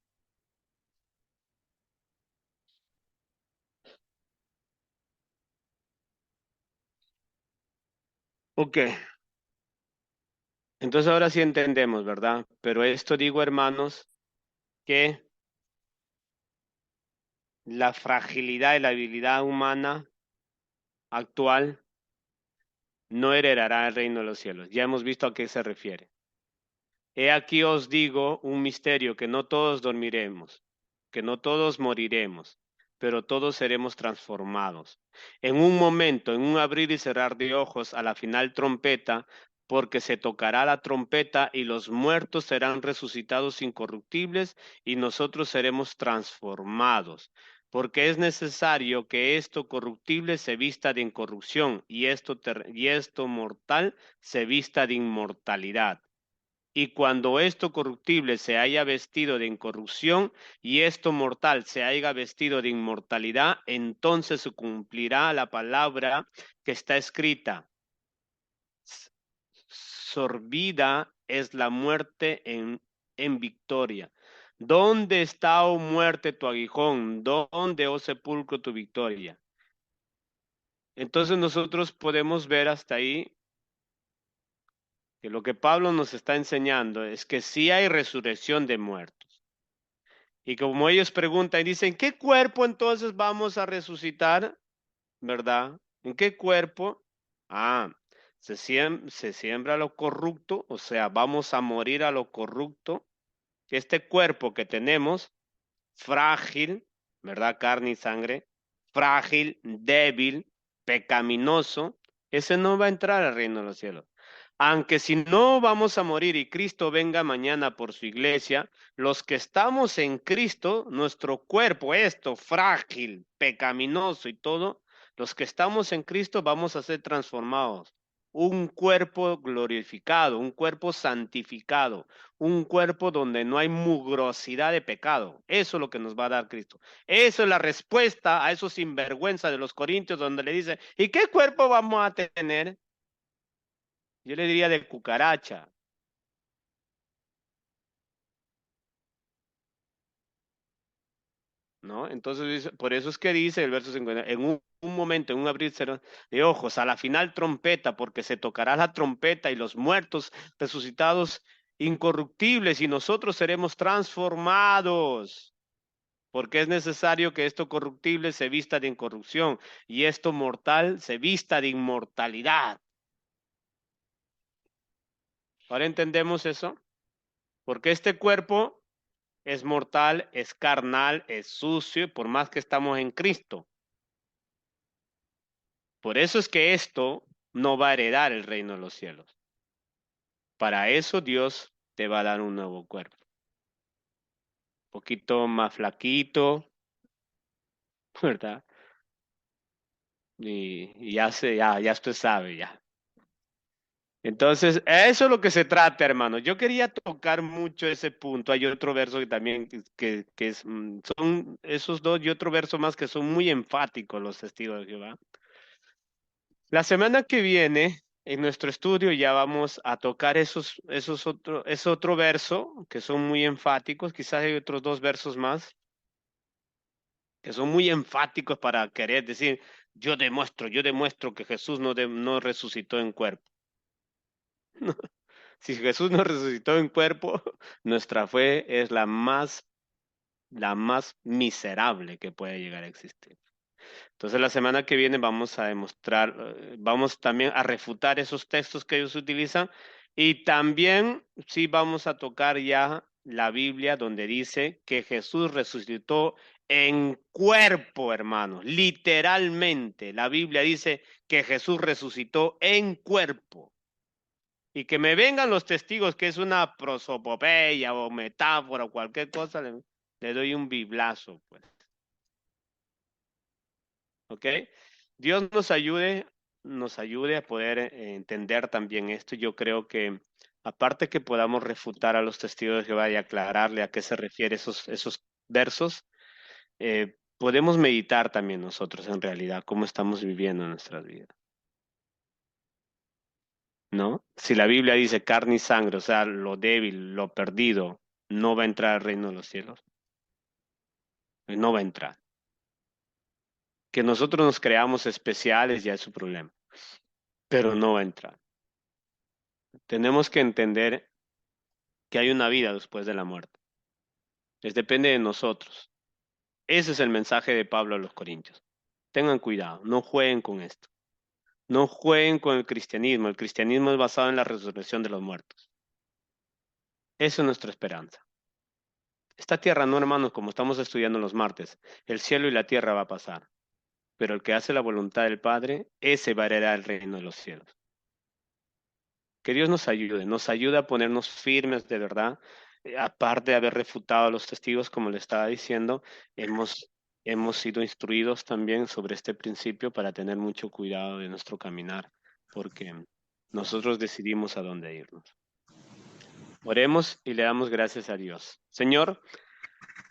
Ok, entonces ahora sí entendemos, ¿verdad? Pero esto digo, hermanos, que la fragilidad y la habilidad humana actual no heredará el reino de los cielos. Ya hemos visto a qué se refiere. He aquí os digo un misterio, que no todos dormiremos, que no todos moriremos, pero todos seremos transformados. En un momento, en un abrir y cerrar de ojos, a la final trompeta, porque se tocará la trompeta y los muertos serán resucitados incorruptibles y nosotros seremos transformados. Porque es necesario que esto corruptible se vista de incorrupción y esto mortal se vista de inmortalidad. Y cuando esto corruptible se haya vestido de incorrupción y esto mortal se haya vestido de inmortalidad, entonces se cumplirá la palabra que está escrita. Sorbida es la muerte en victoria. ¿Dónde está, oh muerte, tu aguijón? ¿Dónde, oh sepulcro, tu victoria? Entonces nosotros podemos ver hasta ahí que lo que Pablo nos está enseñando es que sí hay resurrección de muertos. Y como ellos preguntan y dicen, ¿qué cuerpo entonces vamos a resucitar? ¿Verdad? ¿En qué cuerpo? Ah, se siembra lo corrupto, o sea, vamos a morir a lo corrupto. Este cuerpo que tenemos, frágil, ¿verdad? Carne y sangre, frágil, débil, pecaminoso, ese no va a entrar al reino de los cielos. Aunque si no vamos a morir y Cristo venga mañana por su iglesia, los que estamos en Cristo, nuestro cuerpo, esto frágil, pecaminoso y todo, los que estamos en Cristo vamos a ser transformados. Un cuerpo glorificado, un cuerpo santificado, un cuerpo donde no hay mugrosidad de pecado. Eso es lo que nos va a dar Cristo. Eso es la respuesta a esos sinvergüenza de los corintios donde le dicen, ¿y qué cuerpo vamos a tener? Yo le diría de cucaracha, ¿no? Entonces, por eso es que dice el verso 50, en un momento, en un abrir de ojos, a la final trompeta, porque se tocará la trompeta y los muertos resucitados incorruptibles y nosotros seremos transformados. Porque es necesario que esto corruptible se vista de incorrupción y esto mortal se vista de inmortalidad. ¿Ahora entendemos eso? Porque este cuerpo es mortal, es carnal, es sucio, por más que estamos en Cristo. Por eso es que esto no va a heredar el reino de los cielos. Para eso Dios te va a dar un nuevo cuerpo. Un poquito más flaquito, ¿verdad? Y ya usted sabe, ya. Entonces, eso es lo que se trata, hermano. Yo quería tocar mucho ese punto. Hay otro verso que también, que es, son esos dos y otro verso más que son muy enfáticos los testigos de Jehová. La semana que viene, en nuestro estudio, ya vamos a tocar ese otro verso que son muy enfáticos. Quizás hay otros dos versos más que son muy enfáticos para querer decir, yo demuestro que Jesús no resucitó en cuerpo. Si Jesús no resucitó en cuerpo, nuestra fe es la más miserable que puede llegar a existir. Entonces, la semana que viene vamos a demostrar, vamos también a refutar esos textos que ellos utilizan y también sí vamos a tocar ya la Biblia donde dice que Jesús resucitó en cuerpo, hermanos. Literalmente, la Biblia dice que Jesús resucitó en cuerpo. Y que me vengan los testigos que es una prosopopeya o metáfora o cualquier cosa, le doy un biblazo, pues. ¿Ok? Dios nos ayude a poder entender también esto. Yo creo que aparte que podamos refutar a los testigos de Jehová y aclararle a qué se refiere esos versos, podemos meditar también nosotros en realidad cómo estamos viviendo nuestras vidas, ¿no? Si la Biblia dice carne y sangre, o sea, lo débil, lo perdido, no va a entrar al reino de los cielos, no va a entrar. Que nosotros nos creamos especiales ya es su problema, pero no va a entrar. Tenemos que entender que hay una vida después de la muerte. Depende de nosotros. Ese es el mensaje de Pablo a los Corintios. Tengan cuidado, no jueguen con esto. No jueguen con el cristianismo. El cristianismo es basado en la resurrección de los muertos. Esa es nuestra esperanza. Esta tierra no, hermanos, como estamos estudiando los martes, el cielo y la tierra va a pasar, pero el que hace la voluntad del Padre, ese va a heredar el reino de los cielos. Que Dios nos ayude a ponernos firmes de verdad. Aparte de haber refutado a los testigos, como le estaba diciendo, hemos, hemos sido instruidos también sobre este principio para tener mucho cuidado de nuestro caminar, porque nosotros decidimos a dónde irnos. Oremos y le damos gracias a Dios. Señor,